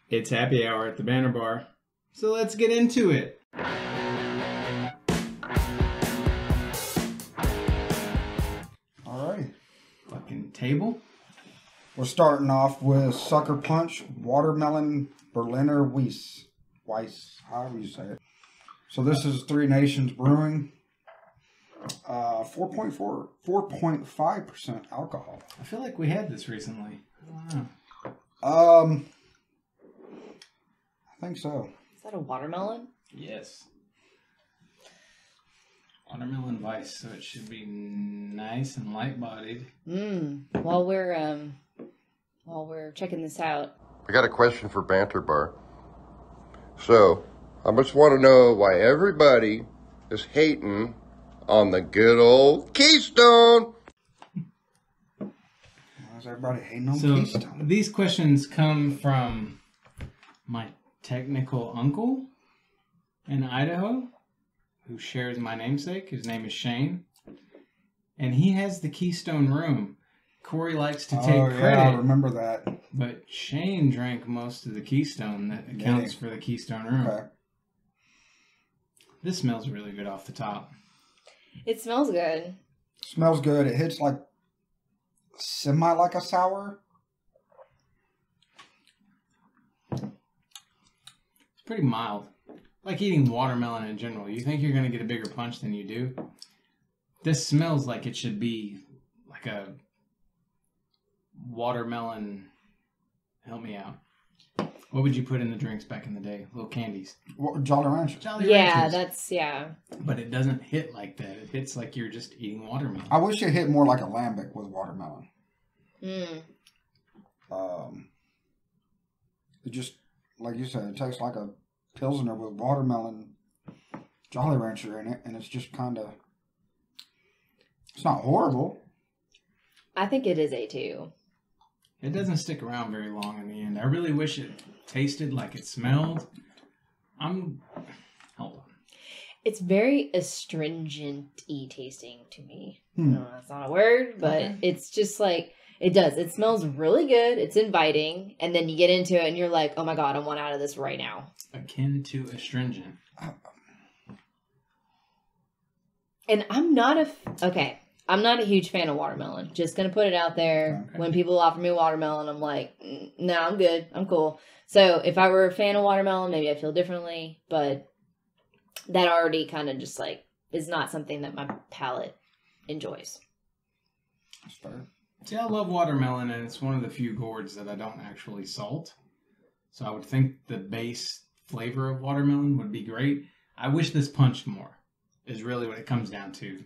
It's happy hour at the Banner Bar, so let's get into it. Alrighty. Fucking table. We're starting off with Sucker Punch Watermelon Berliner Weiss, however you say it. So this is Three Nations Brewing. 4.5% alcohol. I feel like we had this recently. I don't know. I think so. Is that a watermelon? Yes. Watermelon Weiss, so it should be nice and light-bodied. While we're checking this out. I got a question for Banter Bar. So, I just want to know why everybody is hating on the good old Keystone. Why is everybody hating on So Keystone? these questions come from my technical uncle in Idaho, who shares my namesake. His name is Shane. And he has the Keystone Room. Corey likes to take credit. I remember that. But Shane drank most of the Keystone that accounts for the Keystone Room. Okay. This smells really good off the top. It smells good. Smells good. It hits like semi like a sour. It's pretty mild. Like eating watermelon in general. You think you're going to get a bigger punch than you do. This smells like it should be like a watermelon. Help me out. What would you put in the drinks back in the day? Little candies. Jolly Rancher. Jolly Yeah, Ranchers. yeah. But it doesn't hit like that. It hits like you're just eating watermelon. I wish it hit more like a lambic with watermelon. Mm. It just, like you said, it tastes like a Pilsner with watermelon Jolly Rancher in it, and it's just kind of, it's not horrible. I think it is A2. It doesn't stick around very long in the end. I really wish it tasted like it smelled. Hold on. It's very astringent-y tasting to me. I don't know, that's not a word, but it's just like, it does. It smells really good. It's inviting. And then you get into it and you're like, oh my God, I want out of this right now. Akin to astringent. And I'm not a huge fan of watermelon. Just going to put it out there. Okay. When people offer me watermelon, I'm like, no, I'm good. I'm cool. So if I were a fan of watermelon, maybe I'd feel differently. But that already kind of just like is not something that my palate enjoys. That's fair. See, I love watermelon, and it's one of the few gourds that I don't actually salt. So I would think the base flavor of watermelon would be great. I wish this punched more, is really what it comes down to.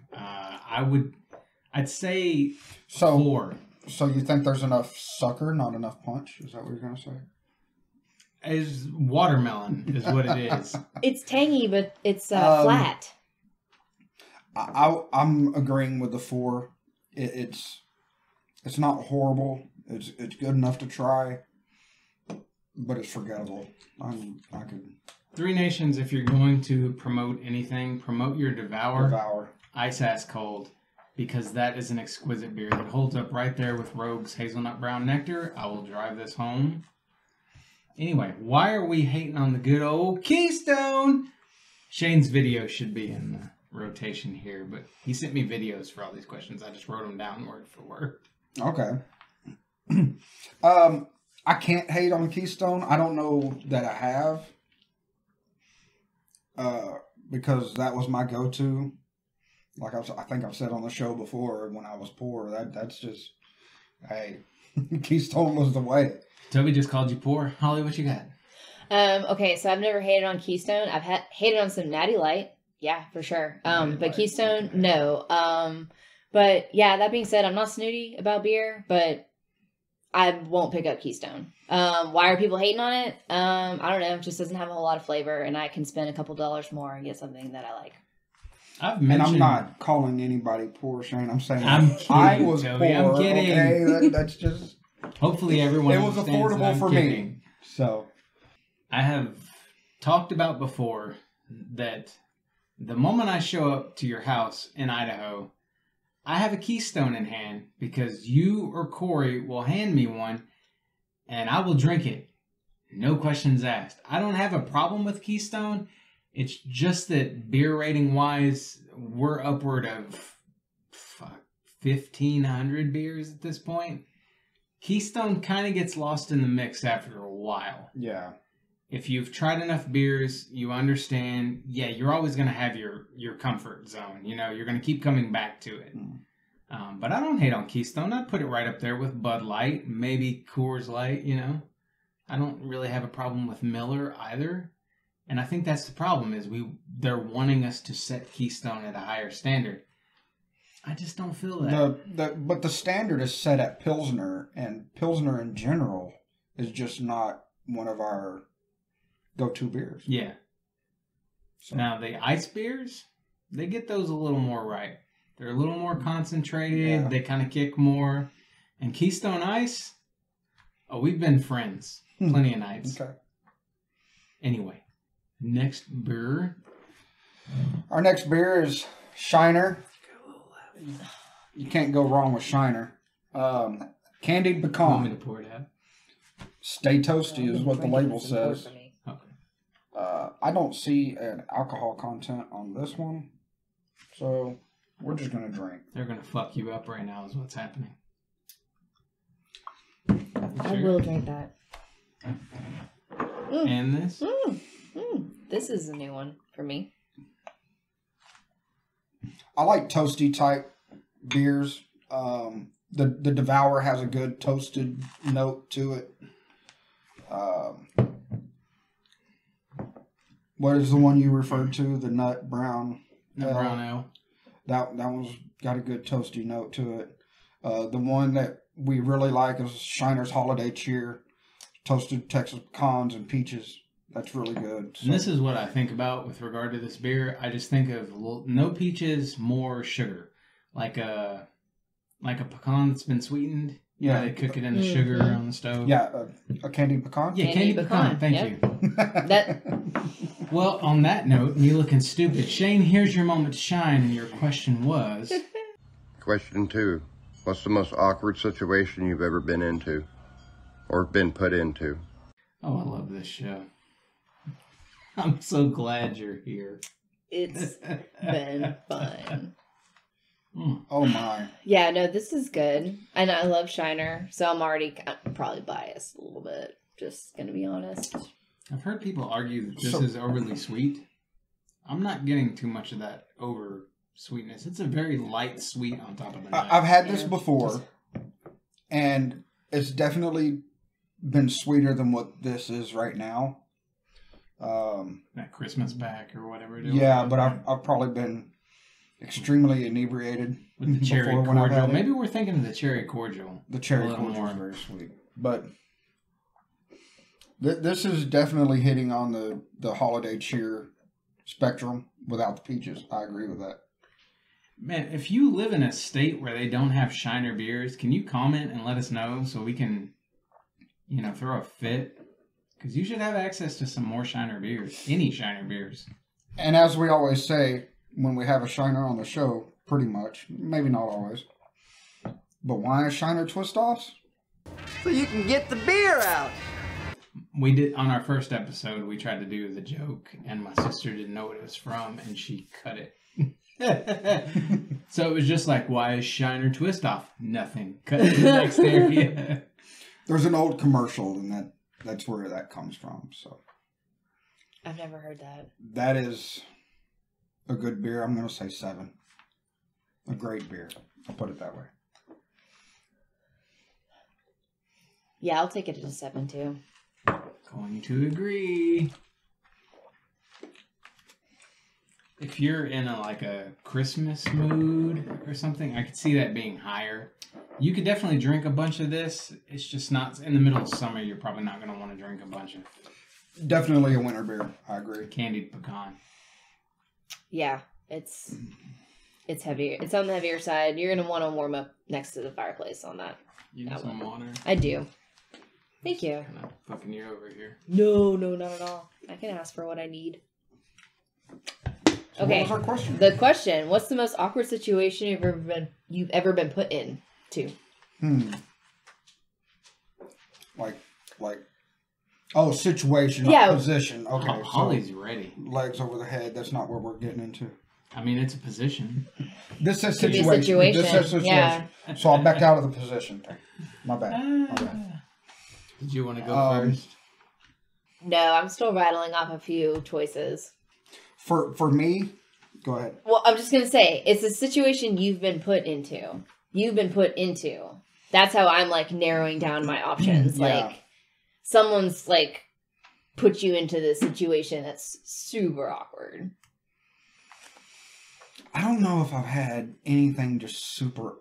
I'd say 4. So you think there's enough sucker, not enough punch? Is that what you're going to say? Is watermelon is what it is. It's tangy, but it's flat. I'm agreeing with the 4. It's not horrible. It's good enough to try, but it's forgettable. I could Three Nations, if you're going to promote anything, promote your Devour. Ice Ass Cold, because that is an exquisite beer that holds up right there with Rogue's Hazelnut Brown Nectar. I will drive this home. Anyway, why are we hating on the good old Keystone? Shane's video should be in the rotation here, but he sent me videos for all these questions. I just wrote them down word for word. Okay. I can't hate on Keystone. I don't know that I have. Because that was my go-to. Like I think I've said on the show before, when I was poor, that's just, hey, Keystone was the way. Toby just called you poor. Holly, what you got? Okay, so I've never hated on Keystone. I've hated on some Natty Light. Yeah, for sure. But Light. Keystone, okay. No. But yeah, that being said, I'm not snooty about beer, but I won't pick up Keystone. Why are people hating on it? I don't know. It just doesn't have a whole lot of flavor, and I can spend a couple dollars more and get something that I like. And I'm not calling anybody poor, Shane. I'm saying I'm kidding, I was Toby. poor. I'm kidding. Okay, that's just. Hopefully everyone. It was affordable for me. So, I have talked about before that the moment I show up to your house in Idaho, I have a Keystone in hand because you or Corey will hand me one, and I will drink it. No questions asked. I don't have a problem with Keystone. It's just that beer rating wise, we're upward of 1,500 beers at this point. Keystone kind of gets lost in the mix after a while. Yeah. If you've tried enough beers, you understand, yeah, you're always going to have your comfort zone. You know, you're going to keep coming back to it. But I don't hate on Keystone. I'd put it right up there with Bud Light, maybe Coors Light, you know. I don't really have a problem with Miller either. And I think that's the problem is they're wanting us to set Keystone at a higher standard. I just don't feel that. But the standard is set at Pilsner, and Pilsner in general is just not one of our go-to beers. Yeah. So. Now, the ice beers, they get those a little more right. They're a little more concentrated. Yeah. They kind of kick more. And Keystone Ice, we've been friends plenty of nights. Okay. Anyway, next beer. Our next beer is Shiner. You can't go wrong with Shiner. Candied Pecan. Want me to pour it out? Stay toasty is what the label says. Okay. I don't see an alcohol content on this one, so we're just going to drink. They're going to fuck you up right now is what's happening. I will drink that. And this? This is a new one for me. I like toasty type beers. The Devour has a good toasted note to it. What is the one you referred to? The nut brown. Brown ale. That one's got a good toasty note to it. The one that we really like is Shiner's Holiday Cheer. Toasted Texas pecans and peaches. That's really good. So. And this is what I think about with regard to this beer. I just think of no peaches, more sugar. Like a pecan that's been sweetened. Yeah. They cook it in the sugar on the stove. Yeah, a candied pecan? Yeah, candied pecan. Thank you. Well, on that note, me looking stupid, Shane, here's your moment to shine, and your question was... Question 2. What's the most awkward situation you've ever been into? Or been put into? Oh, I love this show. I'm so glad you're here. It's been fun. Oh my. Yeah, no, this is good. And I love Shiner, so I'm probably biased a little bit. Just gonna be honest. I've heard people argue that this is overly sweet. I'm not getting too much of that over sweetness. It's a very light sweet on top of the nut. I've had this before, and it's definitely been sweeter than what this is right now. That Christmas pack or whatever it is. Yeah, but I've probably been extremely inebriated with the cherry cordial. Maybe we're thinking of the cherry cordial. The cherry cordial is very sweet, but this is definitely hitting on the holiday cheer spectrum without the peaches. I agree with that. Man, if you live in a state where they don't have Shiner beers, can you comment and let us know so we can, throw a fit? Because you should have access to some more Shiner beers. Any Shiner beers. And as we always say, when we have a Shiner on the show, pretty much, maybe not always, but why is Shiner twist-offs? So you can get the beer out. We did, on our first episode, we tried to do the joke, and my sister didn't know what it was from, and she cut it. So it was just like, why is Shiner twist-off? Nothing. Cut to the next area. There's an old commercial, and that's where that comes from. So I've never heard that. That is a good beer. I'm going to say 7. A great beer. I'll put it that way. Yeah, I'll take it as a 7 too. Going to agree. If you're in a Christmas mood or something, I could see that being higher. You could definitely drink a bunch of this. It's just not in the middle of summer. You're probably not going to want to drink a bunch of. Definitely a winter beer. I agree. Candied pecan. Yeah, it's heavier. It's on the heavier side. You're going to want to warm up next to the fireplace on that. You need some water? I do. Thank you. I'm not fucking you over here. No, not at all. I can ask for what I need. So okay. What was our question? The question: what's the most awkward situation you've ever been put into? Like Oh, situation, Yeah. not position. Okay, Holly's ready. Legs over the head. That's not what we're getting into. I mean, it's a position. This is Could be situation. This is situation. Yeah. So I backed out of the position thing. My bad. My bad. Did you want to go first? No, I'm still rattling off a few choices. For me, go ahead. Well, I'm just going to say, it's a situation you've been put into. You've been put into. That's how I'm, like, narrowing down my options. Yeah. Like, someone's, like, put you into this situation that's super awkward. I don't know if I've had anything just super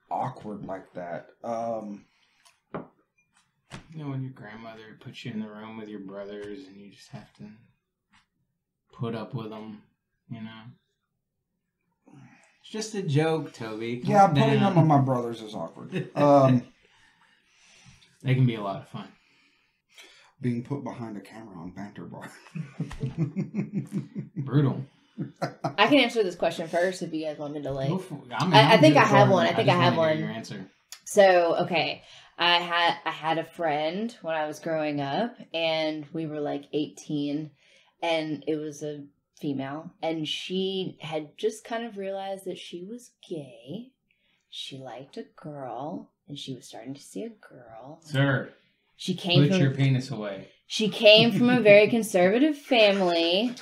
awkward like that. You know, when your grandmother puts you in the room with your brothers and you just have to put up with them, you know? It's just a joke, Toby. Yeah, Calm putting down. them on my brothers is awkward. They can be a lot of fun. Being put behind a camera on Banter Bar. Brutal. I can answer this question first if you guys want me to, like... I think I have one. I think I have one. Your answer. So, okay. I had a friend when I was growing up, and we were like 18, and it was a female, and she had just kind of realized that she was gay. She liked a girl, and she was starting to see a girl. Sir, she came put from, your penis away. She came from a very conservative family,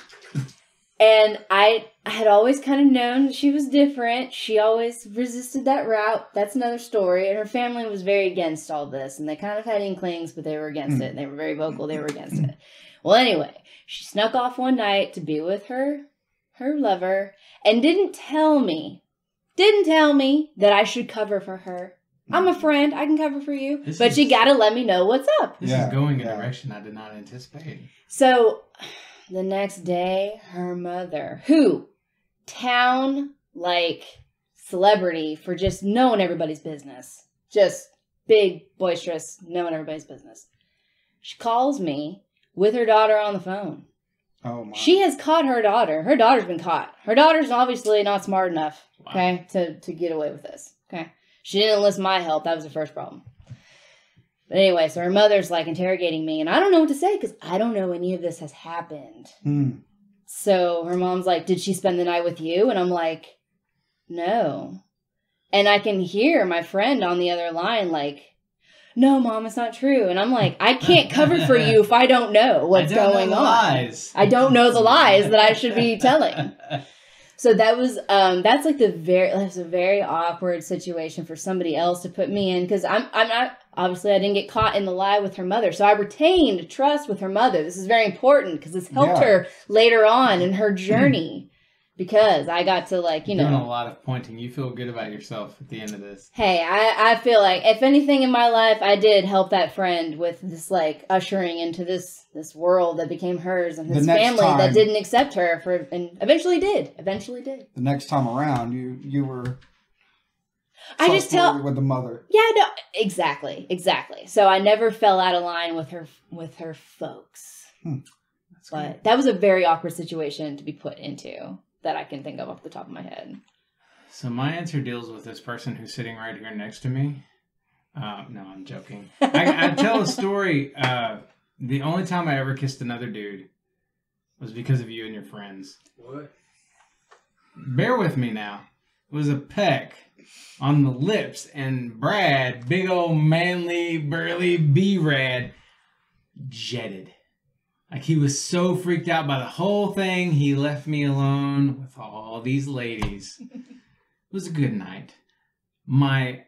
and I had always kind of known that she was different. She always resisted that route. That's another story. And her family was very against all this. And they kind of had inklings, but they were against it. And they were very vocal. They were against it. Well, anyway, she snuck off one night to be with her lover and didn't tell me that I should cover for her. I'm a friend. I can cover for you. But you got to let me know what's up. This is going in a direction I did not anticipate. So... the next day, her mother, who, town, like, celebrity for just knowing everybody's business. Just big, boisterous, knowing everybody's business. She calls me with her daughter on the phone. Oh, my. She has caught her daughter. Her daughter's been caught. Her daughter's obviously not smart enough, okay, to get away with this, okay? She didn't enlist my help. That was her first problem. But anyway, so her mother's like interrogating me, and I don't know what to say because I don't know any of this has happened. So her mom's like, did she spend the night with you? And I'm like, no. And I can hear my friend on the other line like, no, Mom, it's not true. And I'm like, I can't cover for you if I don't know what's going on. Lies. I don't know the lies that I should be telling. So that was, that's like that's a very awkward situation for somebody else to put me in. Cause I'm not, obviously I didn't get caught in the lie with her mother. So I retained trust with her mother. This is very important because this helped her later on in her journey. Because I got to doing a lot of pointing. You feel good about yourself at the end of this. Hey, I feel like if anything in my life, I did help that friend with this ushering into this world that became hers and this family that didn't accept her and eventually did. The next time around, you were. I just tell with the mother. Yeah, no, exactly. So I never fell out of line with her folks. But that was a very awkward situation to be put into. That I can think of off the top of my head. So my answer deals with this person who's sitting right here next to me. No, I'm joking. I tell a story. The only time I ever kissed another dude was because of you and your friends. What? Bear with me now. It was a peck on the lips, and Brad, big old manly, burly B-Rad, jetted. Like, he was so freaked out by the whole thing, he left me alone with all these ladies. It was a good night. My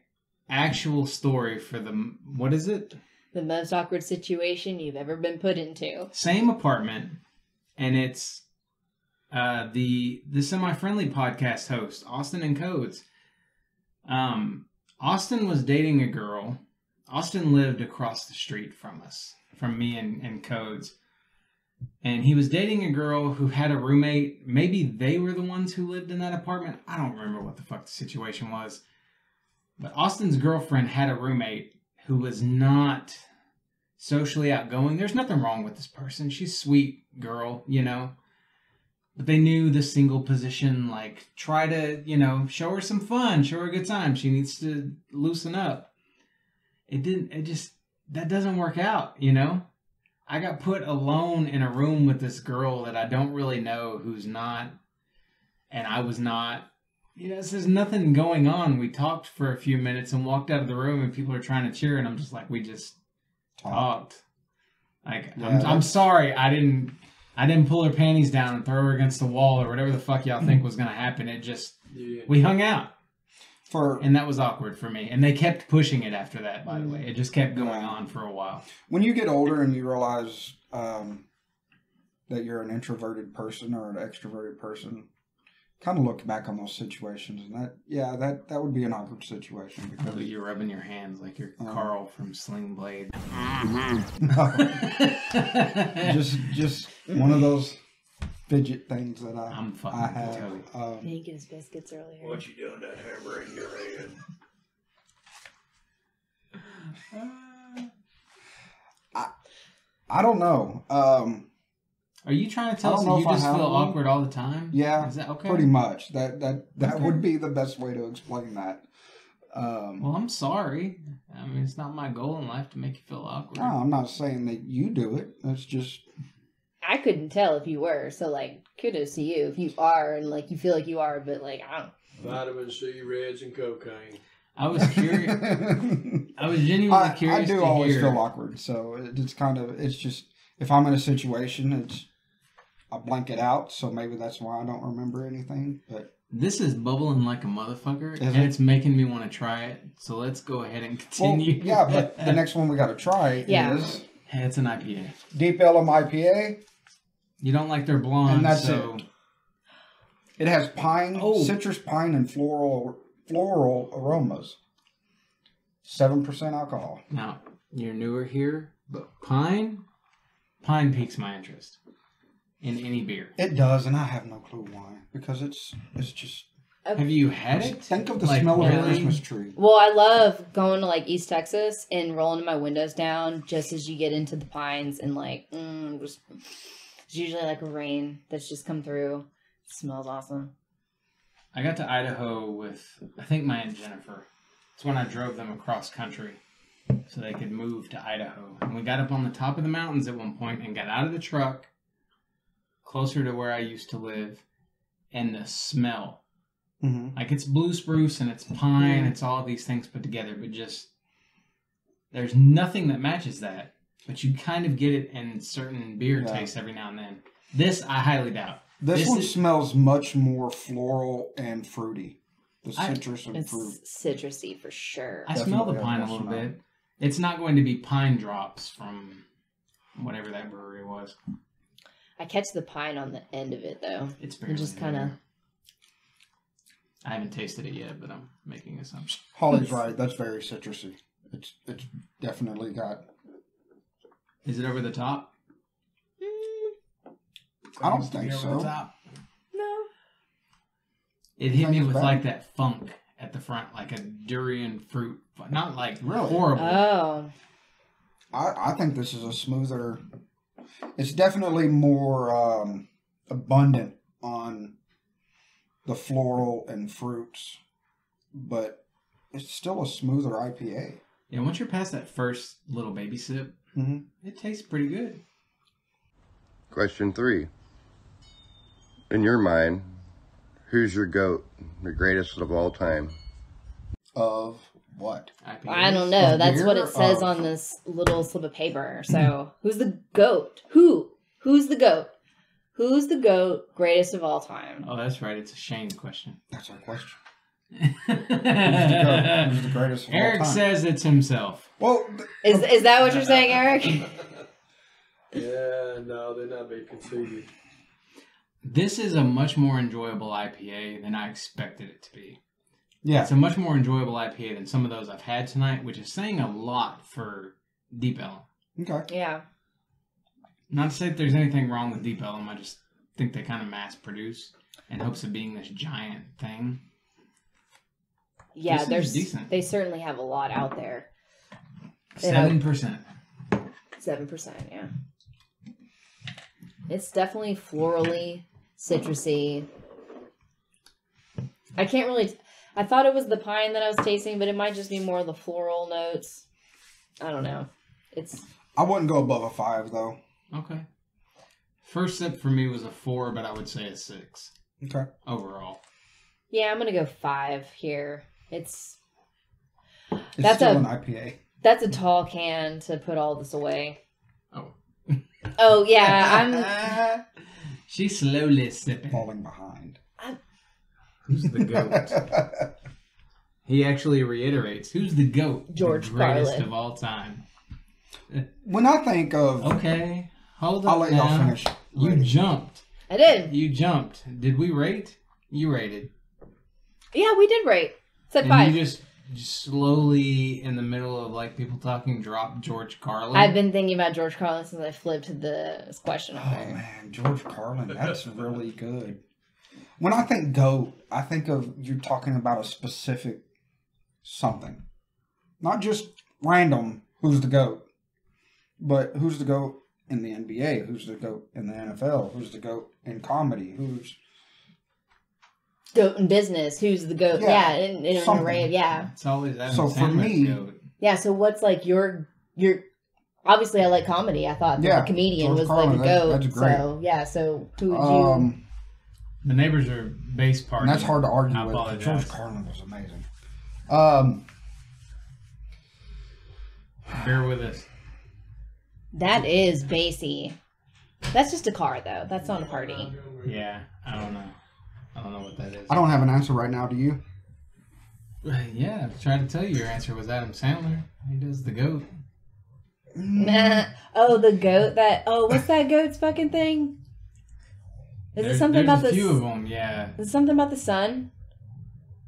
actual story for what is it? The most awkward situation you've ever been put into. Same apartment, and it's the semi-friendly podcast host, Austin and Codes. Austin was dating a girl. Austin lived across the street from us, from me and Codes. And he was dating a girl who had a roommate. Maybe they were the ones who lived in that apartment. I don't remember what the fuck the situation was. But Austin's girlfriend had a roommate who was not socially outgoing. There's nothing wrong with this person. She's a sweet girl, But they knew the single position, try to, show her some fun, show her a good time. She needs to loosen up. That doesn't work out, I got put alone in a room with this girl that I don't really know, who's not, and I was not. You know, there's nothing going on. We talked for a few minutes and walked out of the room, and people are trying to cheer, and I'm just like, we just talked. Like, yeah, I'm sorry, I didn't pull her panties down and throw her against the wall or whatever the fuck y'all think was gonna happen. It just we hung out. And that was awkward for me. And they kept pushing it after that, by the way. It just kept going on for a while. When you get older and you realize that you're an introverted person or an extroverted person, kind of look back on those situations. And that would be an awkward situation. Because you're rubbing your hands like you're Carl from Sling Blade. No. just one of those fidget things that I have. He didn't get his biscuits earlier. What you doing that hammer in your head? I don't know. Are you trying to tell us that you just feel awkward all the time? Yeah, is that okay? Pretty much. That would be the best way to explain that. Well, I'm sorry. I mean, it's not my goal in life to make you feel awkward. No, I'm not saying that you do it. It's just... I couldn't tell if you were, so, like, kudos to you if you are, and, like, you feel like you are, but, like, I don't... Vitamin C, reds, and cocaine. I was curious. I was genuinely curious. I do always feel awkward, so it's just, if I'm in a situation, I blank it out, so maybe that's why I don't remember anything, but... This is bubbling like a motherfucker, it's making me want to try it, so let's go ahead and continue. Well, yeah, but the next one we got to try is... Hey, it's an IPA. Deep Ellum IPA. You don't like their blonde, and that's it. It has pine, citrus pine, and floral aromas. 7% alcohol. Now, you're newer here, but pine piques my interest in any beer. It does, and I have no clue why. Because it's just... Have you had it? Think of the smell of a Christmas tree. Well, I love going to, like, East Texas and rolling my windows down just as you get into the pines and, like, it's usually, like, a rain that's just come through. It smells awesome. I got to Idaho with, I think, my Aunt Jennifer. It's when I drove them across country so they could move to Idaho. And we got up on the top of the mountains at one point and got out of the truck closer to where I used to live, and the smell... Mm-hmm. Like, it's blue spruce and it's pine, it's all these things put together, but just, there's nothing that matches that. But you kind of get it in certain beer tastes every now and then. This, I highly doubt. This one smells much more floral and fruity. The citrus and fruit. It's citrusy for sure. I smell the pine a little bit. It's not going to be pine drops from whatever that brewery was. I catch the pine on the end of it, though. It's very just kind of... I haven't tasted it yet, but I'm making assumptions. Holly's right. That's very citrusy. It's definitely got... Is it over the top? I don't think so. No. It hit me with like that funk at the front, like a durian fruit. Not like horrible. Oh. I think this is a smoother... It's definitely more abundant on... the floral and fruits, but it's still a smoother IPA. Yeah, once you're past that first little baby sip, it tastes pretty good. Question 3. In your mind, who's your GOAT, the greatest of all time? Of what? IPAs? I don't know. That's what it says on this little slip of paper. So, who's the GOAT? Who's the GOAT? Who's the GOAT, greatest of all time? Oh, that's right. It's a Shane question. That's our question. Who's the GOAT? Who's the greatest of all time? Eric says it's himself. Well, is that what you're saying, Eric? Yeah, no, they're not being conceited. This is a much more enjoyable IPA than I expected it to be. Yeah. It's a much more enjoyable IPA than some of those I've had tonight, which is saying a lot for Deep Ellum. Okay. Yeah. Not to say that there's anything wrong with Deep Ellum, I just think they kind of mass produce in hopes of being this giant thing. Yeah, decent. They certainly have a lot out there. 7%. 7%, yeah. It's definitely florally, citrusy. I can't really... I thought it was the pine that I was tasting, but it might just be more of the floral notes. I don't know. I wouldn't go above a 5 though. Okay. First sip for me was a 4, but I would say a 6. Okay. Overall. Yeah, I'm gonna go 5 here. It's still an IPA. That's a tall can to put all this away. Oh. Oh yeah, She's slowly sipping. Falling behind. Who's the goat? He actually reiterates, who's the GOAT? George the greatest Carlin. of all time. When I think of... Okay, hold I'll on let now. y'all finish. You jumped. I did. You jumped. Did we rate? You rated. Yeah, we did rate. Said And 5. you just slowly, in the middle of like people talking, dropped George Carlin. I've been thinking about George Carlin since I flipped this question over. Oh man, George Carlin, that's really good. When I think GOAT, I think of you're talking about a specific something. Not just random, who's the GOAT, but who's the GOAT in the NBA, who's the GOAT in the NFL, who's the GOAT in comedy, who's... Goat in business. Who's the goat? Yeah, in an something. array of, yeah. It's always Adam So for Sandler's me- GOAT. Yeah, so what's like your... Obviously, I like comedy. I thought that Yeah, the comedian George was Carlin, like a goat. that's great. So, yeah, so who would you... The Neighbors Are bass party. And that's hard to argue I with. apologize. George Carlin was amazing. Bear with us. That is bassy. That's just a car, though. That's not a party. Yeah, I don't know. I don't know what that is. I don't have an answer right now. Do you? Yeah, I tried to tell you your answer was Adam Sandler. He does the GOAT. Oh, the goat that... Oh, what's that goat's fucking thing? Is it something about There's the... a few of them, yeah. Is it something about the sun?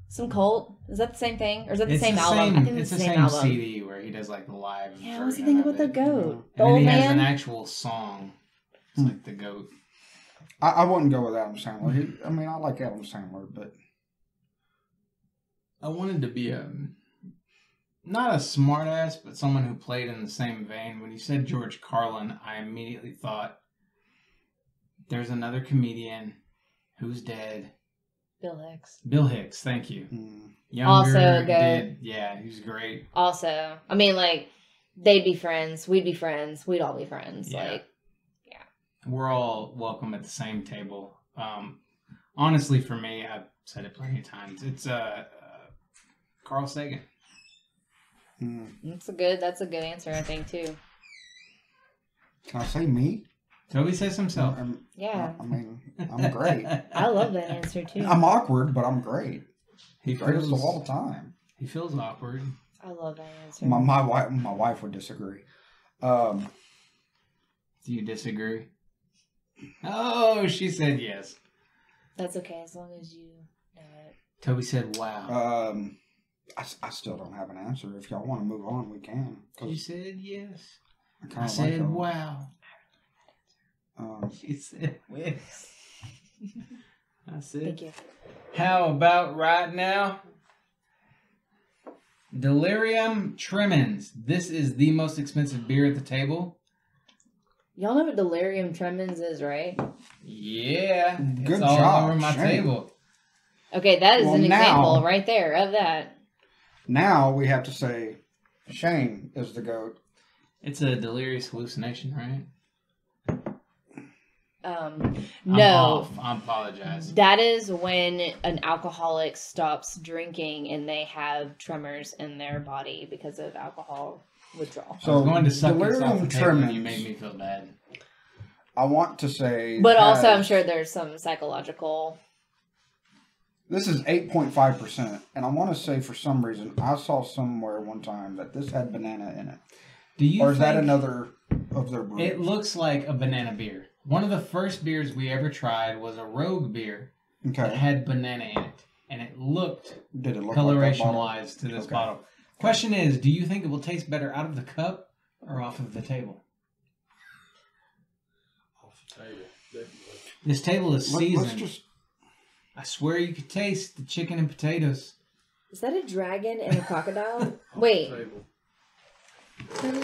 Some cult? Is that the same thing? Or is that the It's same the album? same, I think it's it's the the same same album. CD where he does like the live Yeah, what's the version thing of about the it. goat? The And old then he has man? an actual song. It's like the GOAT. I wouldn't go with Adam Sandler. I mean, I like Adam Sandler, but... I wanted to be not a smartass, but someone who played in the same vein. When you said George Carlin, I immediately thought, there's another comedian who's dead. Bill Hicks. Bill Hicks, thank you. Younger, Also good. Yeah, he was great. Also, I mean, like, they'd be friends. We'd be friends. We'd all be friends. Yeah. Like, We're all welcome at the same table. Honestly, for me, I've said it plenty of times. It's Carl Sagan. that's a good answer, I think, too. Can I say me? Toby says himself. Yeah. I mean, I'm great. I love that answer, too. I'm awkward, but I'm great. He Greatest feels of all time. He feels awkward. I love that answer. My wife would disagree. Do you disagree? Oh, she said yes. That's okay, as long as you know it. Toby said, "Wow." I still don't have an answer. If y'all want to move on, we can. She said yes. I I said, "Wow." She said, "Yes." I said, Thank you. "How about right now?" Delirium Tremens. This is the most expensive beer at the table. Y'all know what Delirium Tremens is, right? Yeah, Good it's all job, over my Shane. table. Okay, that is Well, an now- example right there of that. Now we have to say Shane is the GOAT. It's a delirious hallucination, right? I'm No. off. I apologize. That is when an alcoholic stops drinking and they have tremors in their body because of alcohol withdrawal. I was going to suck this off Delirium the table and you Tremens. made me feel bad. I want to say, But also, I'm has- sure there's some psychological. this is 8.5%, and I want to say for some reason I saw somewhere one time that this had banana in it. Do you Or is that think- another of their brews? It looks like a banana beer. One of the first beers we ever tried was a Rogue beer that Okay. had banana in it, and it looked Did it look like that coloration bottle? wise to this Okay. bottle. Question is, do you think it will taste better out of the cup or off of the table? Off the table, definitely. This table is seasoned. Let's just... I swear you could taste the chicken and potatoes. Is that a dragon and a crocodile? Off Wait. the table.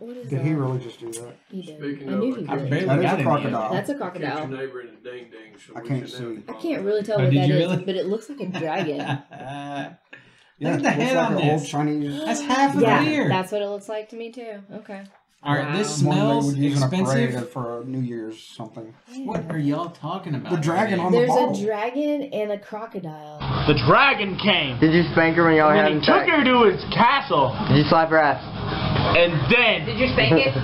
What is Did that? he really just do that? He did. Speaking I of, knew I he I did. barely That is got a any crocodile. of it. That's a Keep crocodile. your neighbor in the ding ding. So I we can't should have see. the I can't really tell Oh, what did that you is, really? but it looks like a dragon. Yeah, Look at the it looks head like on an old this. Chinese... That's half of Yeah, the beer. that's what it looks like to me too. Okay. All right, this One they smells would use in a parade expensive. for New Year's something. What are y'all talking about? The dragon on the There's bottle. a dragon and a crocodile. The dragon came. Did you spank her when y'all had When he took her to his castle, Did you slap her ass? and then Did you spank it?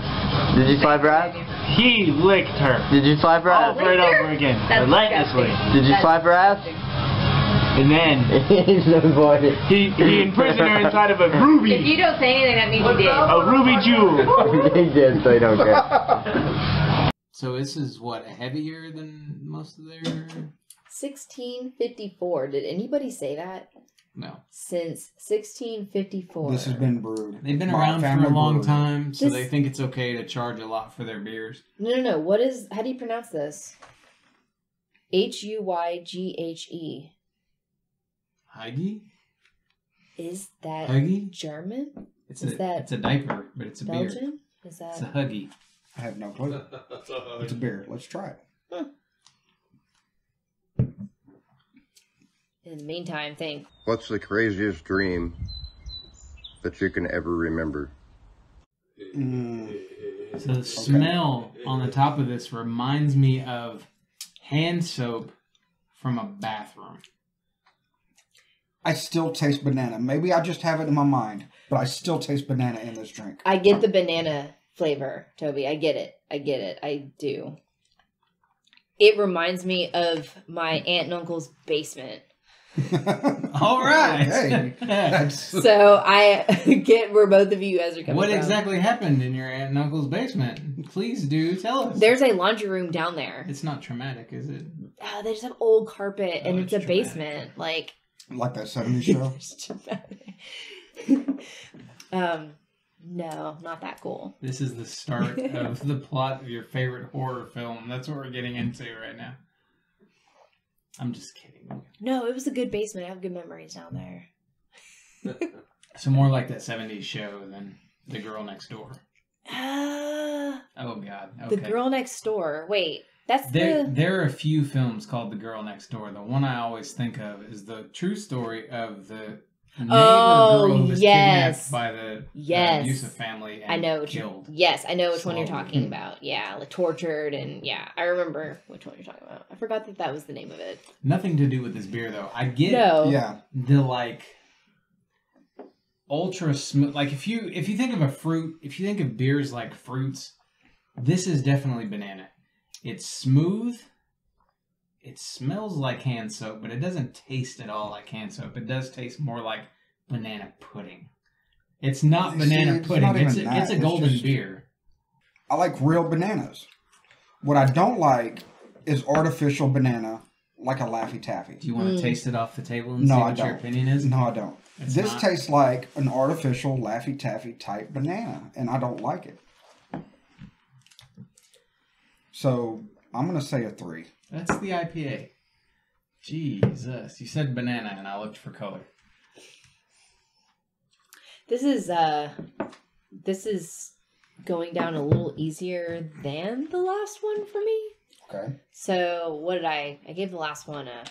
Did you slap her ass? he licked her. Did you slap her ass? Over and over again, That's relentlessly. disgusting. Did you slap her ass? And then He's so funny. he imprisoned her inside of a If ruby, you don't say anything, that means you did. a ruby jewel. He did, so you don't care. So this is what, heavier than most of their? 1654. Did anybody say that? No. Since 1654. This has been brewed. They've been by around for family a long brewery. time, so This- they think it's okay to charge a lot for their beers. No. What is? How do you pronounce this? Huyyghe. Huggy? Is that Huggy? German? It's Is that it's a diaper, but it's a beer. Belgian? Is that? It's a Huggy. I have no clue. It's a beer. Let's try it. In the meantime, think. What's the craziest dream that you can ever remember? So the smell on the top of this reminds me of hand soap from a bathroom. I still taste banana. Maybe I just have it in my mind, but I still taste banana in this drink. I get the banana flavor, Toby. I get it. I do. It reminds me of my aunt and uncle's basement. All right. Hey, that's So I get where both of you guys are coming What from. exactly happened in your aunt and uncle's basement? Please do tell us. There's a laundry room down there. It's not traumatic, is it? They just have old carpet, and Oh, it's a it's traumatic. basement. Like, like that 70s show. it's traumatic. No, not that cool. This is the start of the plot of your favorite horror film. That's what we're getting into right now. I'm just kidding. No, it was a good basement. I have good memories down there. So more like that 70s show than The Girl Next Door. Ah, Oh, God. The Okay. Girl Next Door. Wait, that's There are a few films called The Girl Next Door. The one I always think of is the true story of the neighbor girl who was yes. kidnapped by the Yes. abusive family and I know. killed. Yes, I know which one you're Slowly. talking about. Yeah, like tortured, and yeah, I remember which one you're talking about. I forgot that was the name of it. Nothing to do with this beer, though. I get No. Yeah. the, like, ultra smooth. Like, if you think of a fruit, if you think of beers like fruits, this is definitely banana. It's smooth. It smells like hand soap, but it doesn't taste at all like hand soap. It does taste more like banana pudding. It's not See, banana it's pudding. not It's even a, it's a that. It's golden just- beer. I like real bananas. What I don't like is artificial banana like a Laffy Taffy. Do you want to taste it off the table and No, see I what your don't. opinion is? No, I don't. It's This not- tastes like an artificial Laffy Taffy type banana, and I don't like it. So I'm going to say a 3. That's the IPA. Jesus. You said banana, and I looked for color. This is going down a little easier than the last one for me. Okay. So what did I gave the last one a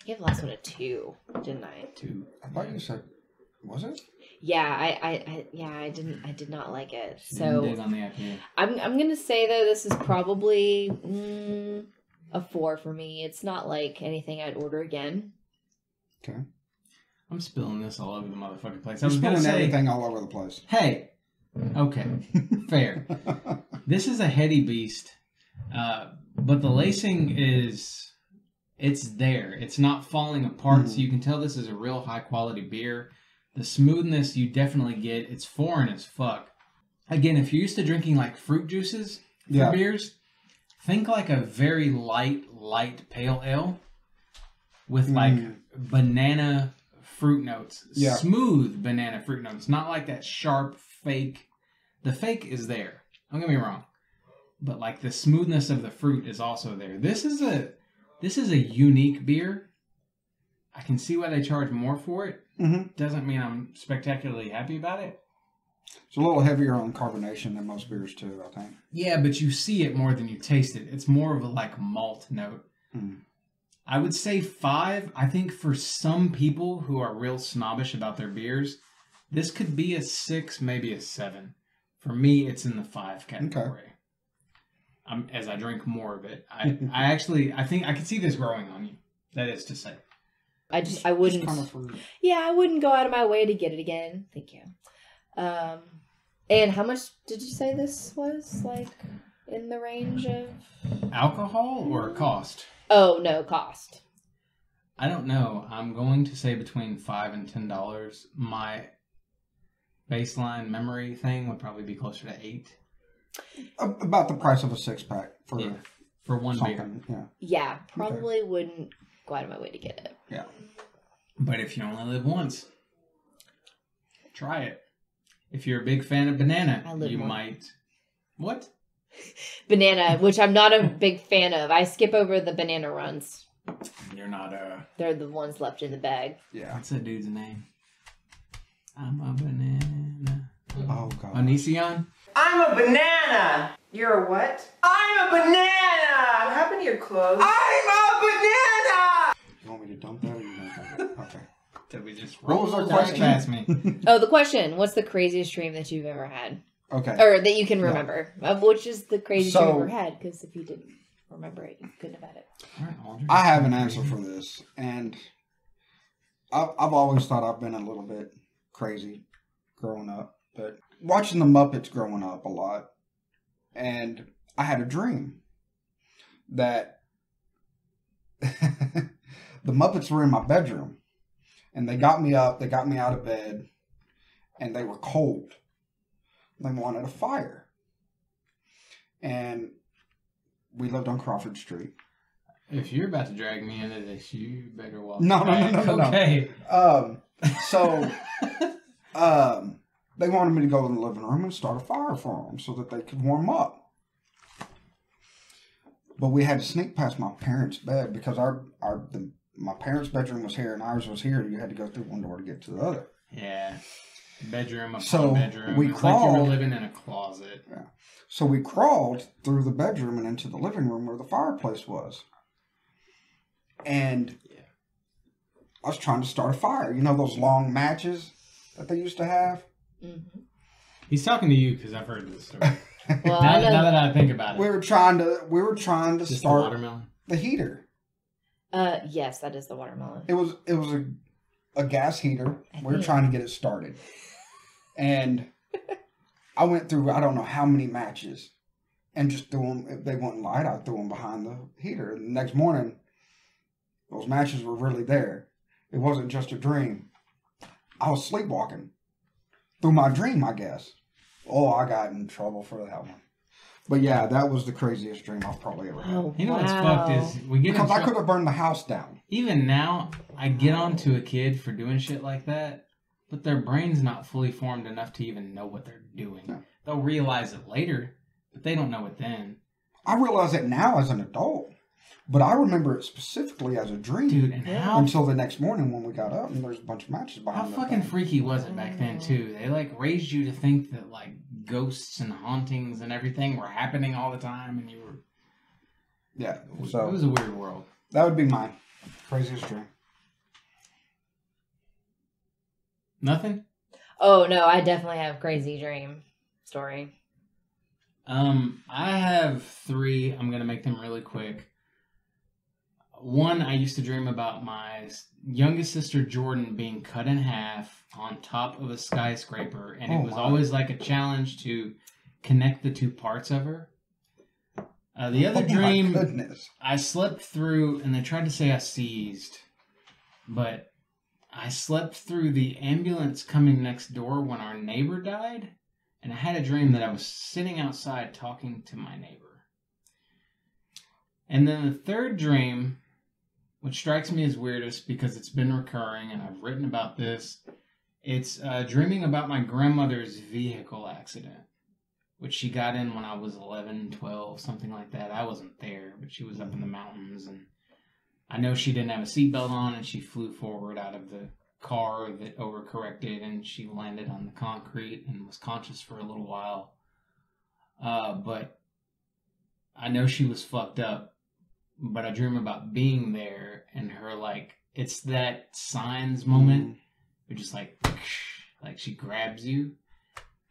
2, didn't I? 2. I thought you said, was it? Yeah, I did not like it. Didn't So dig on the IPA. I'm gonna say though this is probably a 4 for me. It's not like anything I'd order again. Okay. I'm spilling this all over the motherfucking place. I I'm was going to spilling say, everything all over the place. hey, okay, fair. This is a heady beast, but the lacing it's there. It's not falling apart, so you can tell this is a real high quality beer. The smoothness you definitely get. It's foreign as fuck. Again, if you're used to drinking like fruit juices for Yeah. beers, think like a very light pale ale with like banana fruit notes. Yeah. Smooth banana fruit notes. Not like that sharp fake. The fake is there. Don't get me wrong. But like the smoothness of the fruit is also there. This is a unique beer. I can see why they charge more for it. Mm-hmm. Doesn't mean I'm spectacularly happy about it. It's a little heavier on carbonation than most beers too, I think. Yeah, but you see it more than you taste it. It's more of a like malt note. Mm. I would say 5. I think for some people who are real snobbish about their beers, this could be a 6, maybe a 7. For me, it's in the 5 category. As I drink more of it, I think I could see this growing on you. That is to say, I wouldn't. Yeah, I wouldn't go out of my way to get it again. Thank you. And how much did you say this was, like, in the range of alcohol or cost? Oh no, cost. I don't know. I'm going to say between $5 and $10. My baseline memory thing would probably be closer to $8. About the price of a 6-pack for one beer. Yeah, probably wouldn't go out of my way to get it. Yeah. But if you only live once, try it. If you're a big fan of banana, you might. What? Banana, which I'm not a big fan of. I skip over the banana runs. You're not They're the ones left in the bag. Yeah. What's that dude's name? I'm a banana. Oh, God. Onision? I'm a banana. You're a what? I'm a banana. What happened to your clothes? I'm a banana. You want me to dump that or you want to dump it? Okay. Did we just What was our question? Past me? Oh, the question. What's the craziest dream that you've ever had? Okay. Or that you can remember. Which is the craziest dream you've ever had? Because if you didn't remember it, you couldn't have had it. I have an answer for this. And I've always thought I've been a little bit crazy growing up. But watching the Muppets growing up a lot. And I had a dream that the Muppets were in my bedroom. And they got me up, they got me out of bed, and they were cold. They wanted a fire. And we lived on Crawford Street. If you're about to drag me into this, you better walk No. Okay. So, they wanted me to go in the living room and start a fire for them so that they could warm up. But we had to sneak past my parents' bed because my parents' bedroom was here and ours was here. You had to go through one door to get to the other. Yeah. Bedroom upon So bedroom. we It's like you crawled. were living in a closet. Yeah. So we crawled through the bedroom and into the living room where the fireplace was. And I was trying to start a fire. You know those long matches that they used to have? Mm-hmm. He's talking to you because I've heard this story. Well, now that I think about it. We were trying to Just start the watermelon? the heater. Yes, that is the watermelon. It was a gas heater. We were trying to get it started. And I went through I don't know how many matches and just threw them. If they wouldn't light, I threw them behind the heater. And the next morning, those matches were really there. It wasn't just a dream. I was sleepwalking through my dream, I guess. Oh, I got in trouble for that one. But yeah, that was the craziest dream I've probably ever had. Oh, You know what's fucked is we get Because I could have burned the house down. Even now, I get on to a kid for doing shit like that, but their brain's not fully formed enough to even know what they're doing. Yeah. They'll realize it later, but they don't know it then. I realize it now as an adult, but I remember it specifically as a dream. Dude, and how until the next morning when we got up and there's a bunch of matches how behind the fucking thing. freaky was it back then too? They like raised you to think that like ghosts and hauntings and everything were happening all the time, and you were Yeah, it so was a weird world. that would be mine. Craziest dream. Nothing? Oh no, I definitely have crazy dream story. I have 3. I'm gonna make them really quick. One, I used to dream about my youngest sister Jordan being cut in half on top of a skyscraper, and it was always like a challenge to connect the 2 parts of her. The other dream, My goodness. I slept through, and they tried to say I seized, but I slept through the ambulance coming next door when our neighbor died, and I had a dream that I was sitting outside talking to my neighbor. And then the third dream, which strikes me as weirdest because it's been recurring and I've written about this, it's dreaming about my grandmother's vehicle accident, which she got in when I was 11, 12, something like that. I wasn't there, but she was up in the mountains, and I know she didn't have a seatbelt on, and she flew forward out of the car that overcorrected, and she landed on the concrete and was conscious for a little while. But I know she was fucked up, but I dream about being there and her, like, it's that Signs moment. You're just like she grabs you.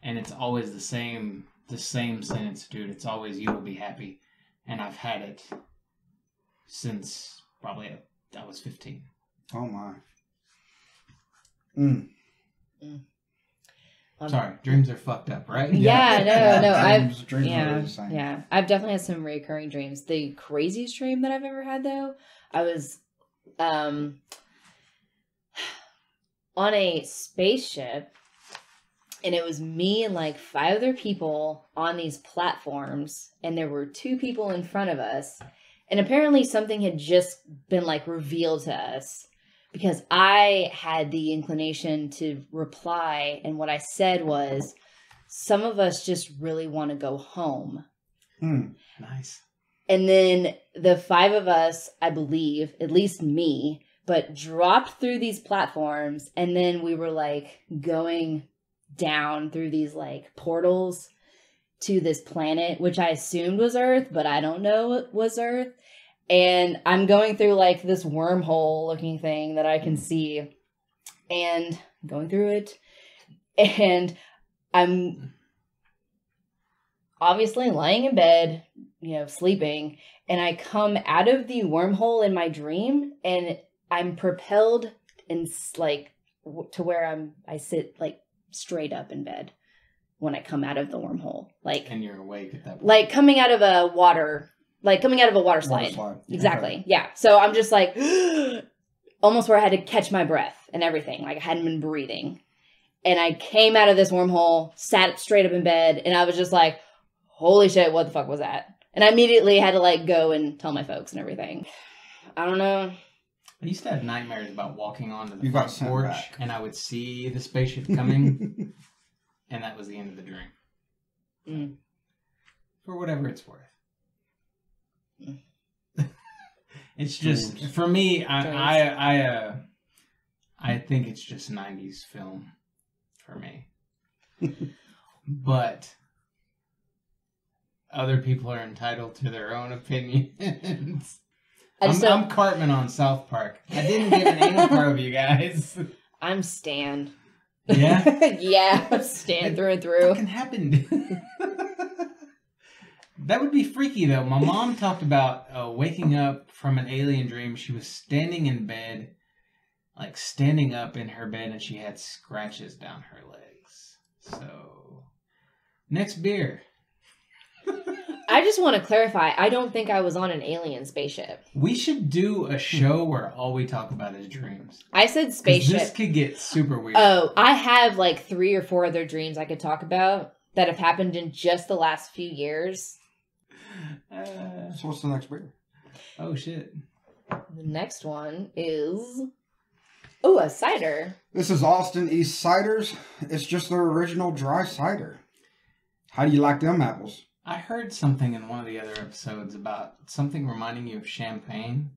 and it's always the same sentence, dude. It's always "you will be happy," and I've had it since probably I was 15. Oh my. Sorry, dreams are fucked up, right? Yeah, no. Dreams are really the same. Yeah, I've definitely had some recurring dreams. The craziest dream that I've ever had, though, I was on a spaceship, and it was me and like 5 other people on these platforms, and there were 2 people in front of us, and apparently something had just been like revealed to us. Because I had the inclination to reply, and what I said was, some of us just really want to go home. Nice. And then the 5 of us, I believe, at least me, but dropped through these platforms, and then we were like going down through these like portals to this planet, which I assumed was Earth, but I don't know it was Earth. And I'm going through like this wormhole looking thing that I can see, and going through it, and I'm obviously lying in bed, sleeping, and I come out of the wormhole in my dream, and I'm propelled and like to where I sit like straight up in bed when I come out of the wormhole, like, and you're awake at that point. Like coming out of a water slide. Exactly. Okay. Yeah. So I'm just like, almost where I had to catch my breath and everything. Like I hadn't been breathing. And I came out of this wormhole, sat straight up in bed, and I was just like, holy shit, what the fuck was that? And I immediately had to like go and tell my folks and everything. I don't know. I used to have nightmares about walking onto the front porch, and I would see the spaceship coming, and that was the end of the dream. For whatever it's worth. It's just for me. I think it's just 90s film for me. But other people are entitled to their own opinions. I'm Cartman on South Park. I didn't give an anal probe, you guys. I'm Stan. Yeah? Yeah, I'm Stan through and through. What can happen? That would be freaky, though. My mom talked about waking up from an alien dream. She was standing in bed, like standing up in her bed, and she had scratches down her legs. So, next beer. I just want to clarify, I don't think I was on an alien spaceship. We should do a show where all we talk about is dreams. I said spaceship. This could get super weird. Oh, I have like 3 or 4 other dreams I could talk about that have happened in just the last few years. So what's the next beer? Oh, shit. The next one is... Oh, a cider. This is Austin Eastciders. It's just their original dry cider. How do you like them apples? I heard something in one of the other episodes about something reminding you of champagne,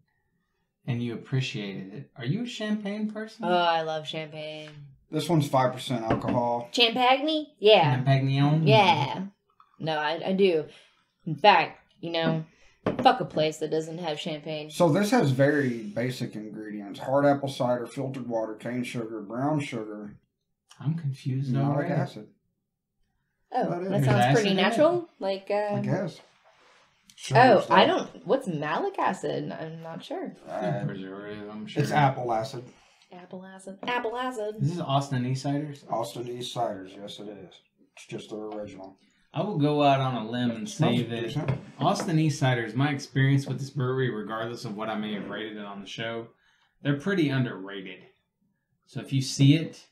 and you appreciated it. Are you a champagne person? Oh, I love champagne. This one's 5% alcohol. Champagne? Yeah. Champagne? Yeah. No, I do. In fact, fuck a place that doesn't have champagne. So this has very basic ingredients. Hard apple cider, filtered water, cane sugar, brown sugar. I'm confused malic already. acid. Oh, that sounds pretty natural. Like, I guess. I don't... What's malic acid? I'm not sure. Preservative, I'm sure. It's apple acid. Apple acid. Apple acid. This is Austin Eastciders? Austin Eastciders, yes it is. It's just their original. I will go out on a limb and say that Austin Eastciders, my experience with this brewery, regardless of what I may have rated it on the show, they're pretty underrated. So if you see it,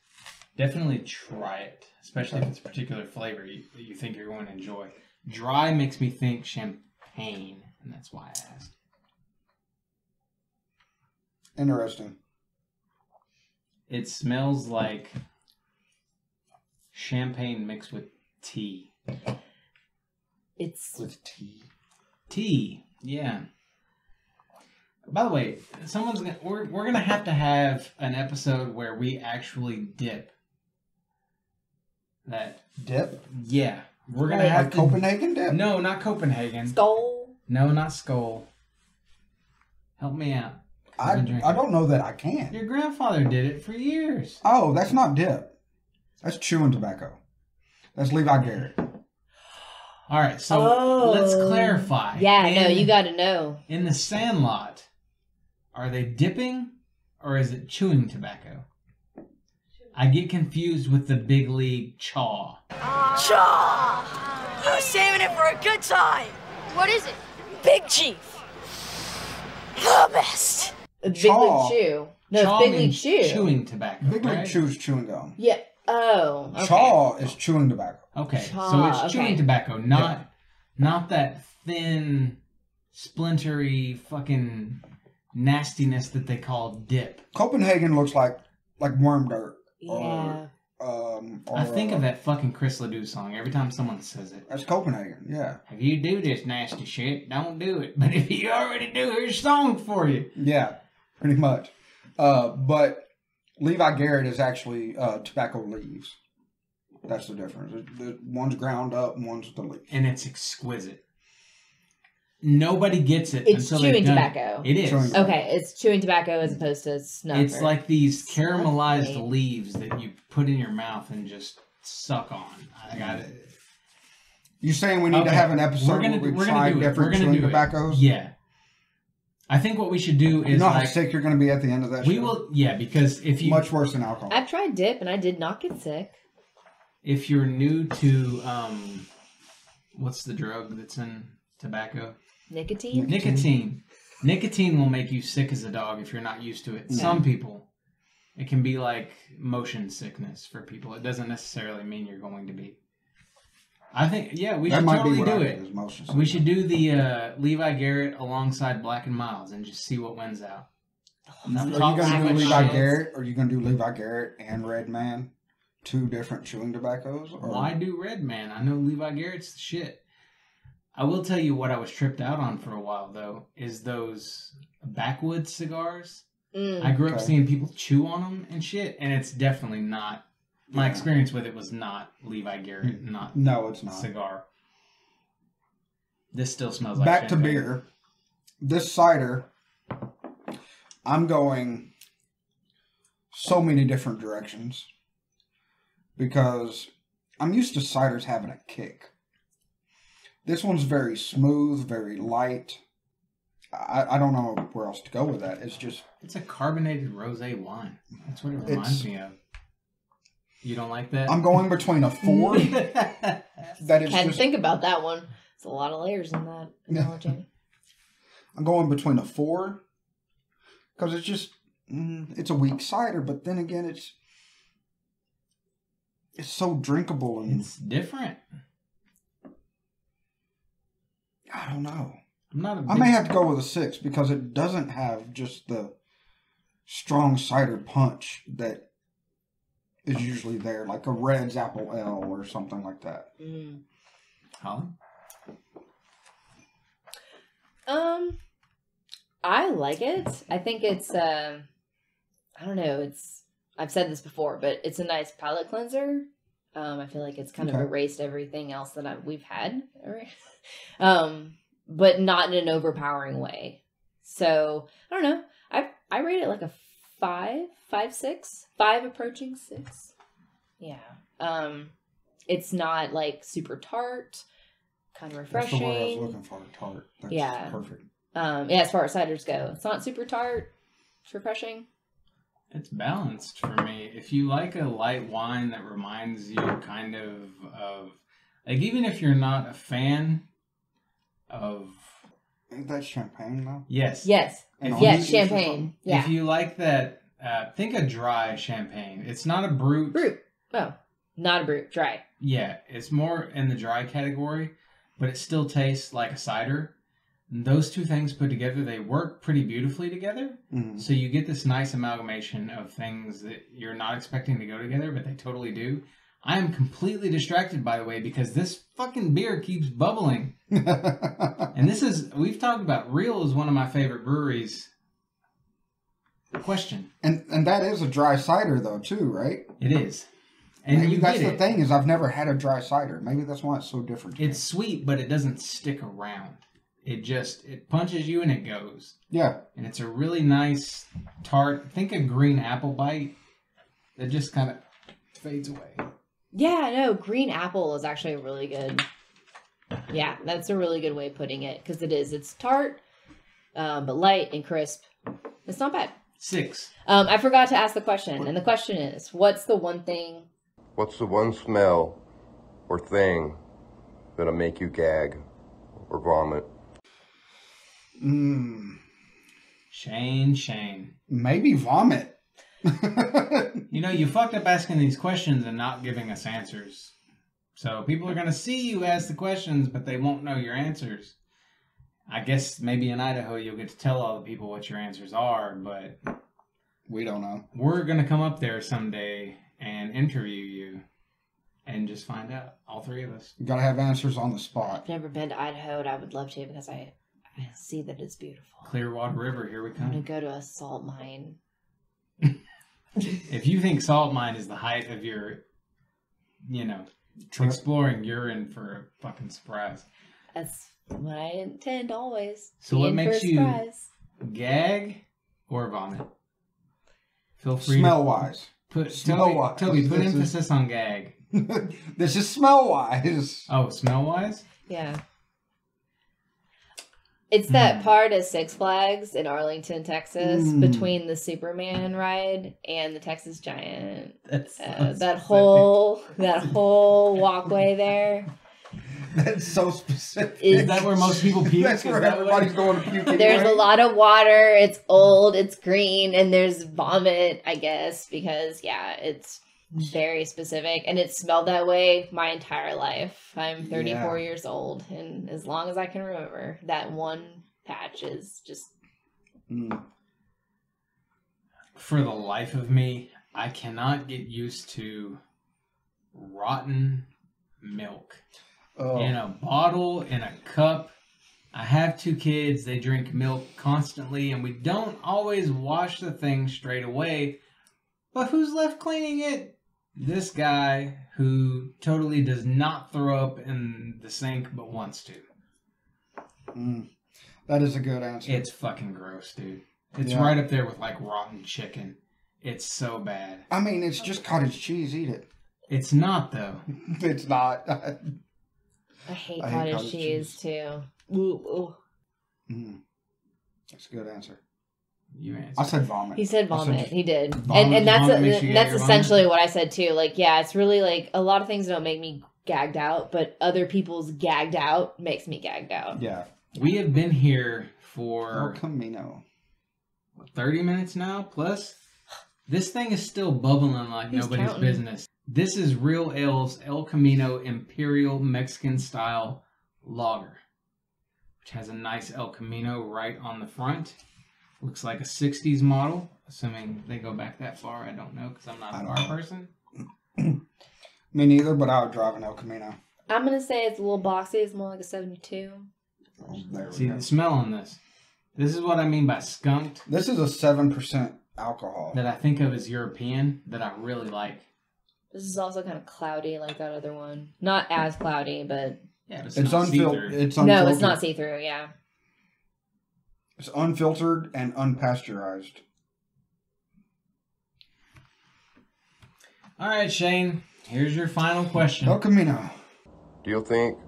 definitely try it, especially if it's a particular flavor that you think you're going to enjoy. Dry makes me think champagne, and that's why I asked. Interesting. It smells like champagne mixed with tea. It's with tea. Tea, yeah. By the way, we're gonna have to have an episode where we actually dip. That dip? Yeah, we're gonna have like Copenhagen dip. No, not Copenhagen. Skull. No, not Skull. Help me out. I don't know that I can. Your grandfather did it for years. Oh, that's not dip. That's chewing tobacco. That's Levi Garrett. All right, so let's clarify. Yeah, no, you got to know. In the Sandlot, are they dipping or is it chewing tobacco? I get confused with the Big League Chaw. Chaw! I was saving it for a good time. What is it? Big Chief. The best. Big League Chew. No, Chaw it's Big League means Chew. chewing tobacco. Big League right? Chew is chewing gum. Yeah. Oh. Okay. Chaw is chewing tobacco. Okay, Chaw, so it's chewing tobacco, not that thin, splintery, fucking nastiness that they call dip. Copenhagen looks like worm dirt. Yeah. I think of that fucking Chris Ledoux song every time someone says it. That's Copenhagen, yeah. If you do this nasty shit, don't do it. But if you already do, here's a song for you. Yeah, pretty much. But Levi Garrett is actually tobacco leaves. That's the difference. One's ground up and one's the leaf. And it's exquisite. Nobody gets it It's until chewing they've done togacco. It is. Chewing Okay, it's chewing tobacco as opposed to snuff. It's like these caramelized Snuff. leaves that you put in your mouth and just suck on. I got it. You're saying we need to have an episode where we try different chewing tobaccos? Yeah. I think what we should do is You know how sick you're going to be at the end of that we show? will, yeah, because if you... Much worse than alcohol. I've tried dip and I did not get sick. If you're new to, what's the drug that's in tobacco? Nicotine? Nicotine will make you sick as a dog if you're not used to it. Yeah. Some people, it can be like motion sickness for people. It doesn't necessarily mean you're going to be. I think, yeah, we should totally do it. We should do the Levi Garrett alongside Black and Milds and just see what wins out. Are you going to do Levi Garrett, or are you going to do Levi Garrett and Red Man? Two different chewing tobaccos? Or? Why do Red Man? I know Levi Garrett's the shit. I will tell you what I was tripped out on for a while, though, is those backwoods cigars. I grew up seeing people chew on them and shit, and it's definitely not. My experience with it was not Levi Garrett, No, it's not. Cigar. This still smells like Back champagne. to beer. This cider, I'm going so many different directions because I'm used to ciders having a kick. This one's very smooth, very light. I don't know where else to go with that. It's a carbonated rosé wine. That's what it reminds me of. You don't like that? I'm going between a 4. Can't think about that one. There's a lot of layers in that analogy. I'm going between a 4 because it's just it's a weak cider, but then again it's so drinkable and it's different. I don't know. I may have to go with a 6 because it doesn't have just the strong cider punch that is usually there, like a Red's Apple Ale or something like that. Holly? I like it. I think it's I don't know, I've said this before, but it's a nice palate cleanser. I feel like it's kind of erased everything else that we've had. But not in an overpowering way. So, I don't know. I rate it like a 5, 6, 5 approaching 6. Yeah. It's not like super tart, kind of refreshing. That's the word I was looking for, tart. That's perfect. Yeah, as far as ciders go. It's not super tart. It's refreshing. It's balanced for me. If you like a light wine that reminds you kind of like, even if you're not a fan of... Ain't that champagne, though? Yes. Yes. Champagne. Yeah. If you like that, think a dry champagne. It's not a brut. Oh, not a brut. Dry. Yeah, it's more in the dry category, but it still tastes like a cider. And those two things put together, they work pretty beautifully together. Mm-hmm. So you get this nice amalgamation of things that you're not expecting to go together, but they totally do. I am completely distracted, by the way, because this fucking beer keeps bubbling. And this is, we've talked about, Real is one of my favorite breweries. Question. And that is a dry cider, though, too, right? It is. And maybe that's the thing, is I've never had a dry cider. Maybe that's why it's so different. It's sweet, but it doesn't stick around. It punches you and it goes. Yeah. And it's a really nice tart. Think a green apple bite that just kind of fades away. Yeah, no, green apple is actually really good. Yeah, that's a really good way of putting it because it is. It's tart, but light and crisp. It's not bad. 6. I forgot to ask the question, and the question is, what's the one thing? What's the one smell or thing that'll make you gag or vomit? Shane. Maybe vomit. You know, you fucked up asking these questions and not giving us answers. So people are going to see you ask the questions, but they won't know your answers. I guess maybe in Idaho you'll get to tell all the people what your answers are, but we don't know. We're going to come up there someday and interview you and just find out, all 3 of us. You got to have answers on the spot. I've never been to Idaho, and I would love to because I see that it's beautiful. Clearwater River, here we I'm come. going to go to a salt mine. If you think salt mine is the height of your, exploring, you're in for a fucking surprise. That's what I intend always. So what makes you gag or vomit? Feel free. Smell-wise. Toby, put emphasis on gag. This is smell-wise. Oh, smell-wise? Yeah. It's that part of Six Flags in Arlington, Texas, between the Superman ride and the Texas Giant. That's that whole walkway there. That's so specific. Is that where most people puke? That's where everybody's going to puke. There's a lot of water. It's old. It's green, and there's vomit. I guess because it's very specific, and it smelled that way my entire life. I'm 34 years old, and as long as I can remember, that one patch is just. For the life of me, I cannot get used to rotten milk. In a bottle, in a cup. I have 2 kids. They drink milk constantly, and we don't always wash the thing straight away. But who's left cleaning it? This guy who totally does not throw up in the sink but wants to. That is a good answer. It's fucking gross, dude. It's right up there with like rotten chicken. It's so bad. I mean, it's just cottage cheese. Eat it. It's not, though. It's not. I hate cottage cheese too. Ooh. That's a good answer. You answered. I said vomit. He said vomit. He did. Vomit, and that's that's essentially what I said too. Like, it's really like a lot of things don't make me gagged out, but other people's gagged out makes me gagged out. Yeah. We have been here for El Camino. 30 minutes now, plus. This thing is still bubbling like nobody's business. This is Real Ale's El Camino Imperial Mexican Style Lager, which has a nice El Camino right on the front. Looks like a 60s model, assuming they go back that far. I don't know because I'm not a car person. Me neither, but I would drive an El Camino. I'm going to say it's a little boxy. It's more like a 72. See the smell on this. This is what I mean by skunked. This is a 7% alcohol. That I think of as European that I really like. This is also kind of cloudy like that other one. Not as cloudy, but... Yeah, but it's unfiltered. No, it's not see-through, yeah. It's unfiltered and unpasteurized. All right, Shane. Here's your final question. El Camino. Do you think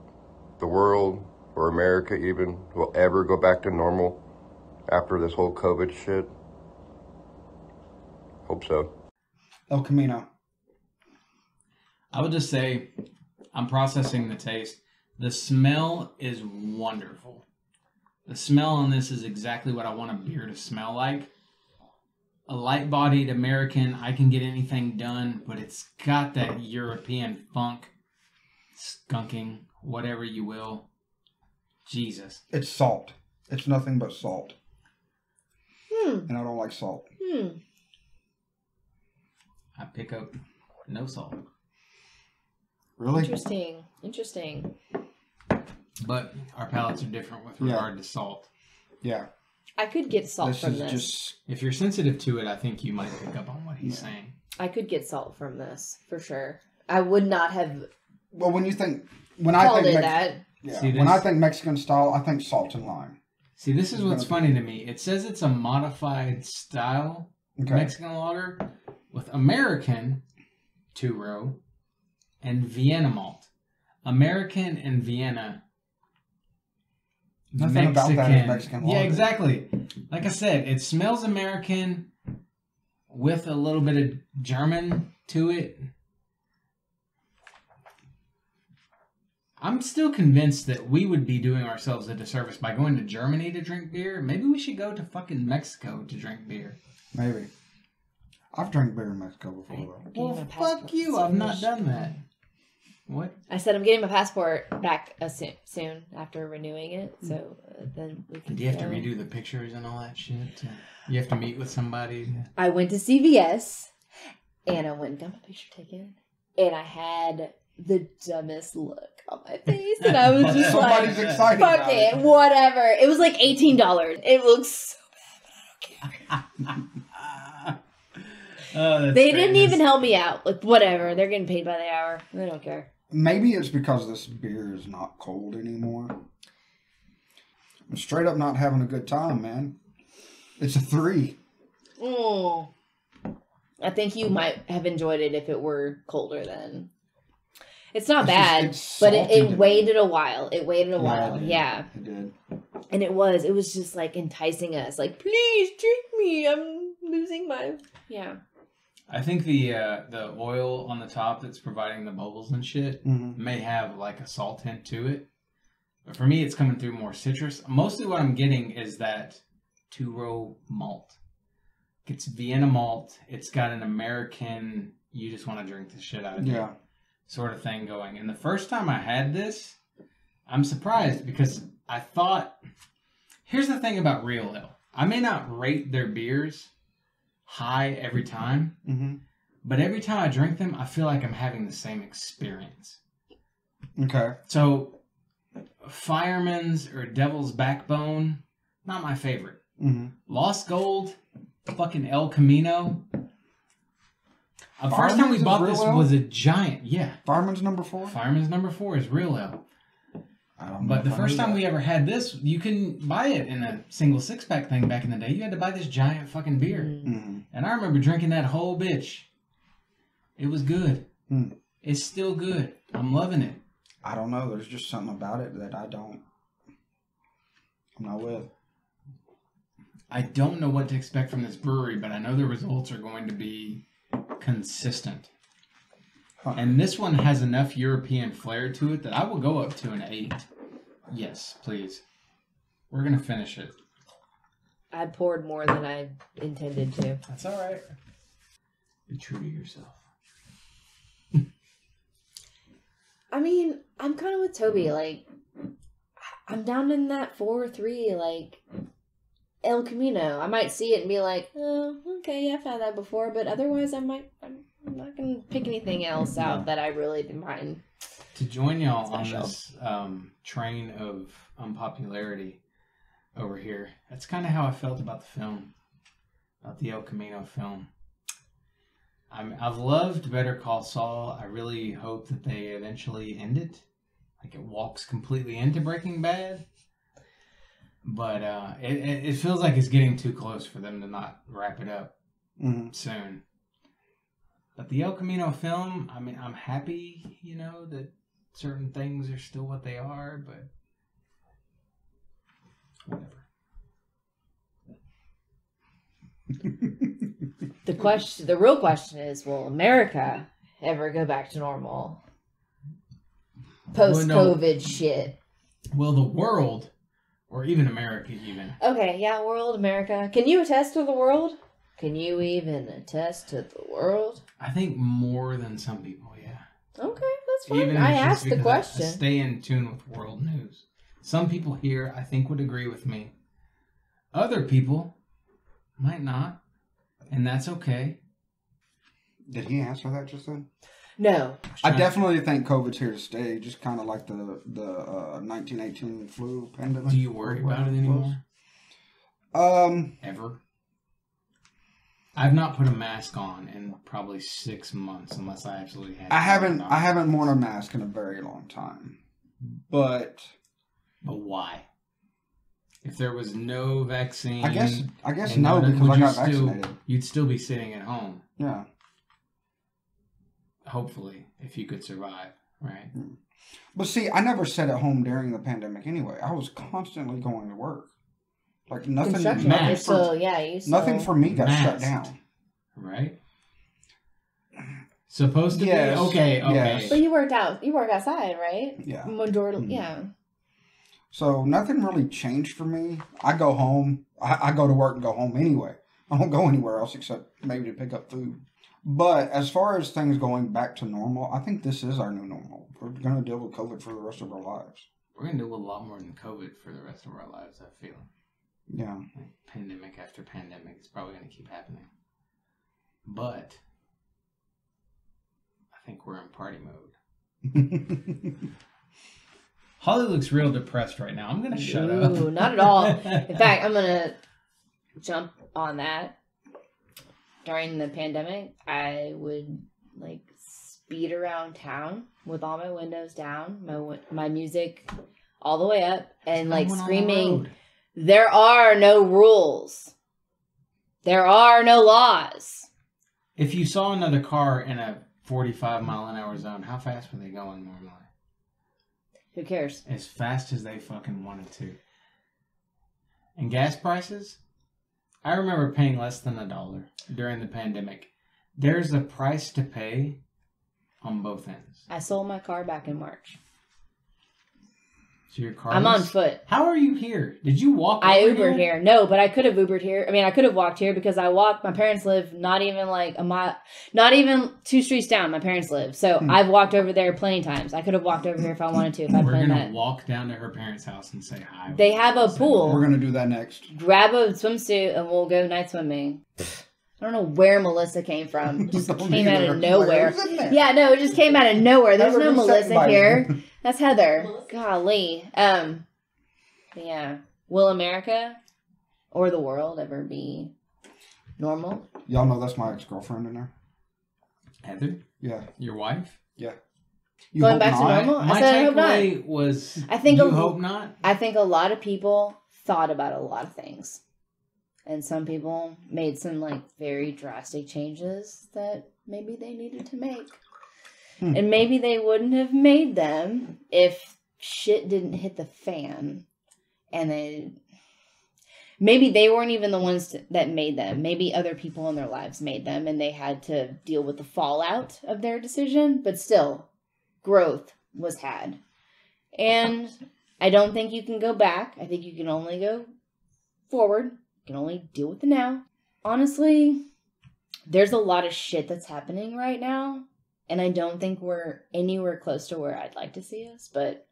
the world, or America even, will ever go back to normal after this whole COVID shit? Hope so. El Camino. I would just say, I'm processing the taste. The smell is wonderful. The smell on this is exactly what I want a beer to smell like. A light-bodied American, I can get anything done, but it's got that European funk, skunking, whatever you will. Jesus. It's salt. It's nothing but salt. And I don't like salt. I pick up no salt. Really? Interesting. But our palates are different with regard to salt. Yeah. I could get salt from this. If you're sensitive to it, I think you might pick up on what he's saying. I could get salt from this, for sure. I would not have when I think that. Yeah. See, when I think Mexican style, I think salt and lime. See, this is what's funny to me. It says it's a modified style Mexican lager with American 2-row and Vienna malt. American and Vienna. Nothing about that is Mexican lager. Yeah, exactly. Like I said, it smells American with a little bit of German to it. I'm still convinced that we would be doing ourselves a disservice by going to Germany to drink beer. Maybe we should go to fucking Mexico to drink beer. Maybe. I've drank beer in Mexico before, though. Well, fuck you. I've not done that. What? I said I'm getting my passport back soon after renewing it. So then we can. Do you have to redo the pictures and all that shit? You have to meet with somebody? I went to CVS and I went and got my picture taken. And I had the dumbest look on my face. And I was just Somebody's like, excited fuck about it, whatever. It was like $18. It looks so bad, but I don't care. They didn't even help me out. Like, whatever. They're getting paid by the hour. They don't care. Maybe it's because this beer is not cold anymore. I'm straight up not having a good time, man. It's a 3. Oh. I think you might have enjoyed it if it were colder then. It's not bad, but it waited a while. It waited a while. Yeah. It did. And it was just like enticing us. Like, please drink me. I'm losing my... Yeah. I think the oil on the top that's providing the bubbles and shit may have like a salt hint to it. But for me, it's coming through more citrus. Mostly what I'm getting is that 2-row malt. It's Vienna malt. It's got an American, you just want to drink the shit out of it sort of thing going. And the first time I had this, I'm surprised because I thought, here's the thing about Real Ale. I may not rate their beers high every time, but every time I drink them, I feel like I'm having the same experience. Okay. So, Fireman's or Devil's Backbone, not my favorite. Lost Gold, fucking El Camino. The first time we bought this was a giant, Fireman's number 4? Fireman's number 4 is Real Ale. But the first time we ever had this, you can buy it in a single 6-pack thing back in the day. You had to buy this giant fucking beer. And I remember drinking that whole bitch. It was good. It's still good. I'm loving it. I don't know. There's just something about it that I'm not with. I don't know what to expect from this brewery, but I know the results are going to be consistent. And this one has enough European flair to it that I will go up to an 8. Yes, please. We're going to finish it. I poured more than I intended to. That's all right. Be true to yourself. I mean, I'm kind of with Toby. Like, I'm down in that 4 or 3, like, El Camino. I might see it and be like, oh, okay, yeah, I've had that before. But otherwise, I'm not going to pick anything else out that I really didn't mind. To join y'all on this train of unpopularity over here, that's kind of how I felt about the film, about the El Camino film. I've loved Better Call Saul. I really hope that they eventually end it. Like it walks completely into Breaking Bad. But it feels like it's getting too close for them to not wrap it up soon. But the El Camino film, I mean, I'm happy, that certain things are still what they are, but whatever. The real question is, will America ever go back to normal? Post-COVID shit. Well, the world, or even America even. Okay, yeah, world, America. Can you attest to the world? Can you even attest to the world? I think more than some people, yeah. Okay, that's fine. I asked the question. I stay in tune with world news. Some people here, I think, would agree with me. Other people might not, and that's okay. Did he answer that just then? No. I definitely think COVID's here to stay, just kind of like the 1918 flu pandemic. Do you worry about it anymore? Ever? I've not put a mask on in probably 6 months, unless I absolutely had. I haven't worn a mask in a very long time, but why? If there was no vaccine, I guess no, because I got vaccinated. You'd still be sitting at home. Yeah. hopefully, if you could survive, right? But see, I never sat at home during the pandemic anyway. I was constantly going to work. Like nothing. Construction. Nothing, So for, yeah, nothing for me got shut Masked. down. Right? Supposed to Yes. be? Okay. Yes. But you worked out. You work outside, right? Yeah. Majority. Yeah. So nothing really changed for me. I go home. I go to work and go home anyway. I don't go anywhere else except maybe to pick up food. But as far as things going back to normal, I think this is our new normal. We're going to deal with COVID for the rest of our lives. We're going to do a lot more than COVID for the rest of our lives, I feel. Yeah. Like pandemic after pandemic, it's probably going to keep happening. But I think we're in party mode. Holly looks real depressed right now. I'm going to shut up. Not at all. In fact, I'm going to jump on that. During the pandemic, I would like speed around town with all my windows down, my music all the way up, and like screaming, "There are no rules. There are no laws." If you saw another car in a 45-mile-an-hour zone, how fast were they going normally? Who cares? As fast as they fucking wanted to. And gas prices? I remember paying less than $1 during the pandemic. There's a price to pay on both ends. I sold my car back in March. So your car I'm on foot. How are you here? Did you walk I over Ubered here? No, but I could have Ubered here. I mean, I could have walked here because I walked. My parents live not even like a mile, not even 2 streets down. My parents live. So I've walked over there plenty of times. I could have walked over here if I wanted to. If I We're planned going to that. walk down to her parents' house and say hi. They have a pool. We're going to do that next. Grab a swimsuit and we'll go night swimming. I don't know where Melissa came from. It just came out of nowhere. Yeah, no, it just came out of nowhere. There's no Melissa here. That's Heather. Golly. Yeah. Will America or the world ever be normal? Y'all know that's my ex-girlfriend in there. Heather? Yeah. Your wife? Yeah. Going back to normal? My I said I hope not. takeaway was, I think you hope not? I think a lot of people thought about a lot of things. And some people made some like very drastic changes that maybe they needed to make. And maybe they wouldn't have made them if shit didn't hit the fan. And maybe they weren't even the ones that made them. Maybe other people in their lives made them and they had to deal with the fallout of their decision. But still, growth was had. And I don't think you can go back. I think you can only go forward. You can only deal with the now. Honestly, there's a lot of shit that's happening right now. And I don't think we're anywhere close to where I'd like to see us. But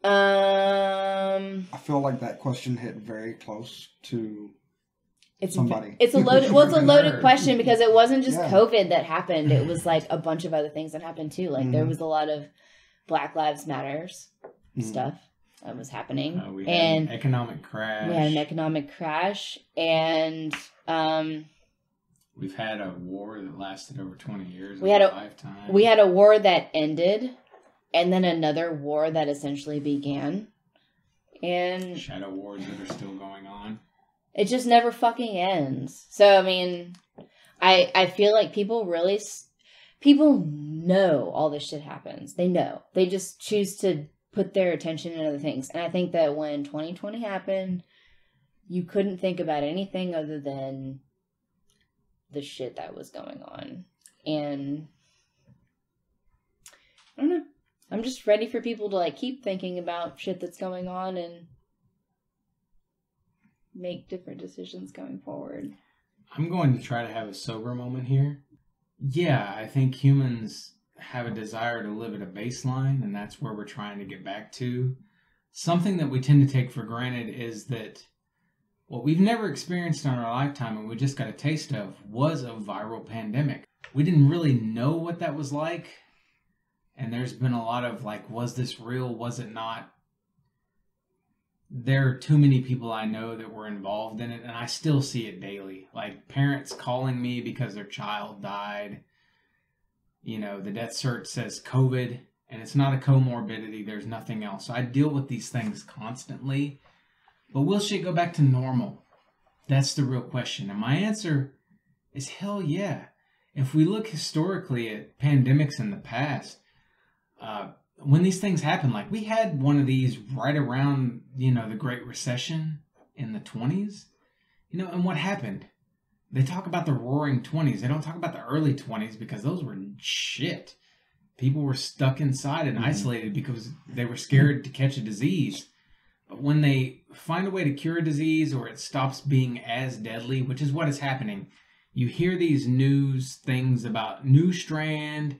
I feel like that question hit very close to somebody. It's a loaded question because it wasn't just COVID that happened. It was like a bunch of other things that happened too. Like there was a lot of Black Lives Matters stuff that was happening. We had an economic crash. We had an economic crash, and we've had a war that lasted over 20 years. We had a war that ended. And then another war that essentially began. And shadow wars that are still going on. It just never fucking ends. So, I mean, I feel like people know all this shit happens. They know. They just choose to put their attention in other things. And I think that when 2020 happened, you couldn't think about anything other than the shit that was going on. And I don't know. I'm just ready for people to like keep thinking about shit that's going on and make different decisions going forward. I'm going to try to have a sober moment here. Yeah, I think humans have a desire to live at a baseline, and that's where we're trying to get back to. Something that we tend to take for granted is that what we've never experienced in our lifetime and we just got a taste of was a viral pandemic. We didn't really know what that was like. And there's been a lot of like, was this real? Was it not? There are too many people I know that were involved in it, and I still see it daily. Like parents calling me because their child died. You know, the death cert says COVID, and it's not a comorbidity. There's nothing else. So I deal with these things constantly. But will shit go back to normal? That's the real question. And my answer is hell yeah. if we look historically at pandemics in the past, when these things happen, like we had one of these right around, the Great Recession in the 20s, and what happened? They talk about the roaring 20s. They don't talk about the early 20s because those were shit. People were stuck inside and isolated because they were scared to catch a disease. But when they find a way to cure a disease or it stops being as deadly, which is what is happening, you hear these news things about new strain,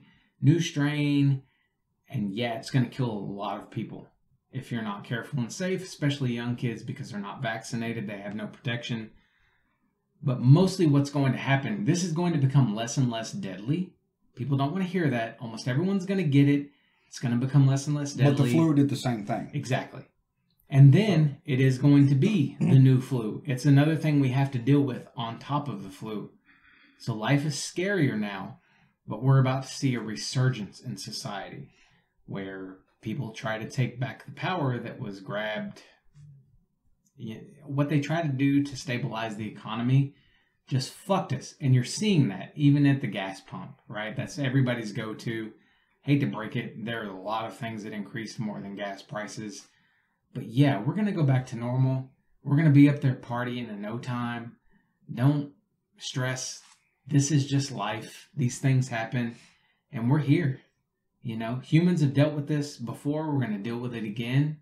and yeah, it's going to kill a lot of people if you're not careful and safe, especially young kids because they're not vaccinated, they have no protection. But mostly what's going to happen, this is going to become less and less deadly. People don't want to hear that. Almost everyone's going to get it. It's going to become less and less deadly. But the flu did the same thing. Exactly. And then it is going to be the new flu. It's another thing we have to deal with on top of the flu. So life is scarier now, but we're about to see a resurgence in society where people try to take back the power that was grabbed. What they try to do to stabilize the economy just fucked us. And you're seeing that even at the gas pump, right? That's everybody's go-to. Hate to break it. There are a lot of things that increase more than gas prices. But yeah, we're going to go back to normal. We're going to be up there partying in no time. Don't stress. This is just life. These things happen. And we're here. Humans have dealt with this before. We're going to deal with it again.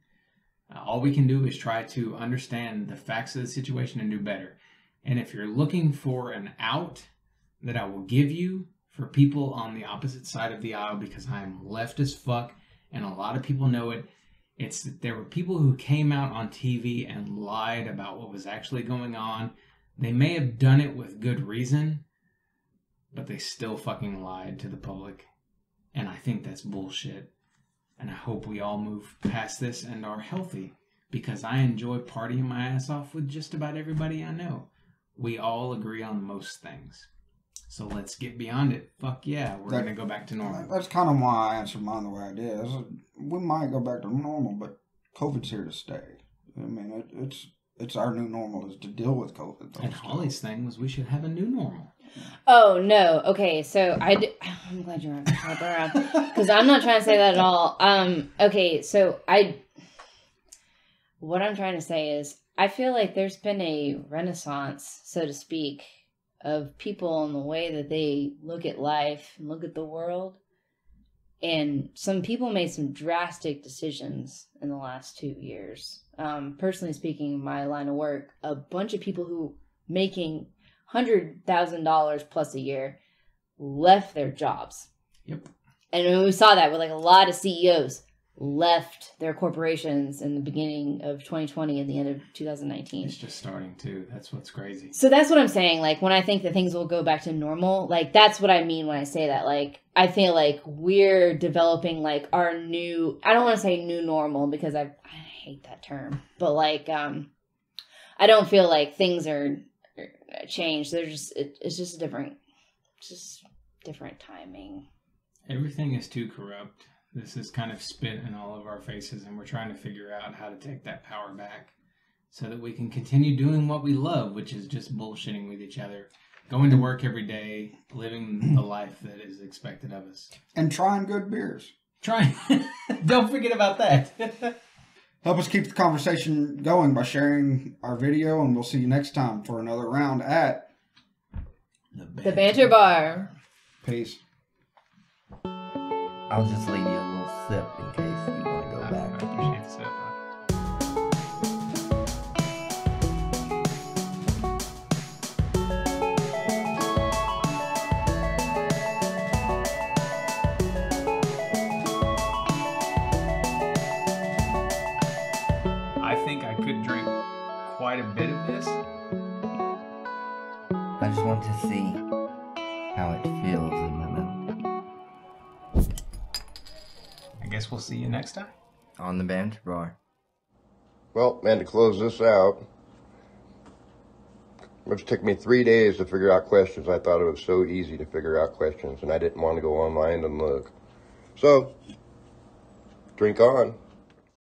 All we can do is try to understand the facts of the situation and do better. And if you're looking for an out that I will give you for people on the opposite side of the aisle, because I am left as fuck and a lot of people know it, it's that there were people who came out on TV and lied about what was actually going on. They may have done it with good reason, but they still fucking lied to the public. And I think that's bullshit. And I hope we all move past this and are healthy, because I enjoy partying my ass off with just about everybody I know. We all agree on most things. So let's get beyond it. Fuck yeah, we're going to go back to normal. That's kind of why I answered mine the way I did. We might go back to normal, but COVID's here to stay. I mean, it's our new normal is to deal with COVID. And Holly's thing was we should have a new normal. Oh, no. Okay, so I'm glad you're on because I'm not trying to say that at all. Okay, so what I'm trying to say is I feel like there's been a renaissance, so to speak, of people and the way that they look at life and look at the world. And some people made some drastic decisions in the last 2 years. Personally speaking, my line of work, a bunch of people who making $100,000 plus a year left their jobs. Yep. And we saw that with like a lot of CEOs left their corporations in the beginning of 2020 and the end of 2019. It's just starting to. That's what's crazy. So that's what I'm saying. Like when I think that things will go back to normal, like that's what I mean when I say that. Like I feel like we're developing like our new, I don't want to say new normal because I hate that term, but like I don't feel like things are changed. They're just it's just different timing. Everything is too corrupt. This is kind of spit in all of our faces, and we're trying to figure out how to take that power back so that we can continue doing what we love, which is just bullshitting with each other, going to work every day, living the life that is expected of us. And trying good beers. Don't forget about that. Help us keep the conversation going by sharing our video, and we'll see you next time for another round at The Banter Bar. Peace. I'll just leave you a little sip in case you want to go back. I appreciate the sip. I think I could drink quite a bit of this. I just want to see how it feels in my mouth. I guess we'll see you next time. On the Banter Bar. Well, man, to close this out, it took me 3 days to figure out questions. I thought it was so easy to figure out questions, and I didn't want to go online and look. So, drink on.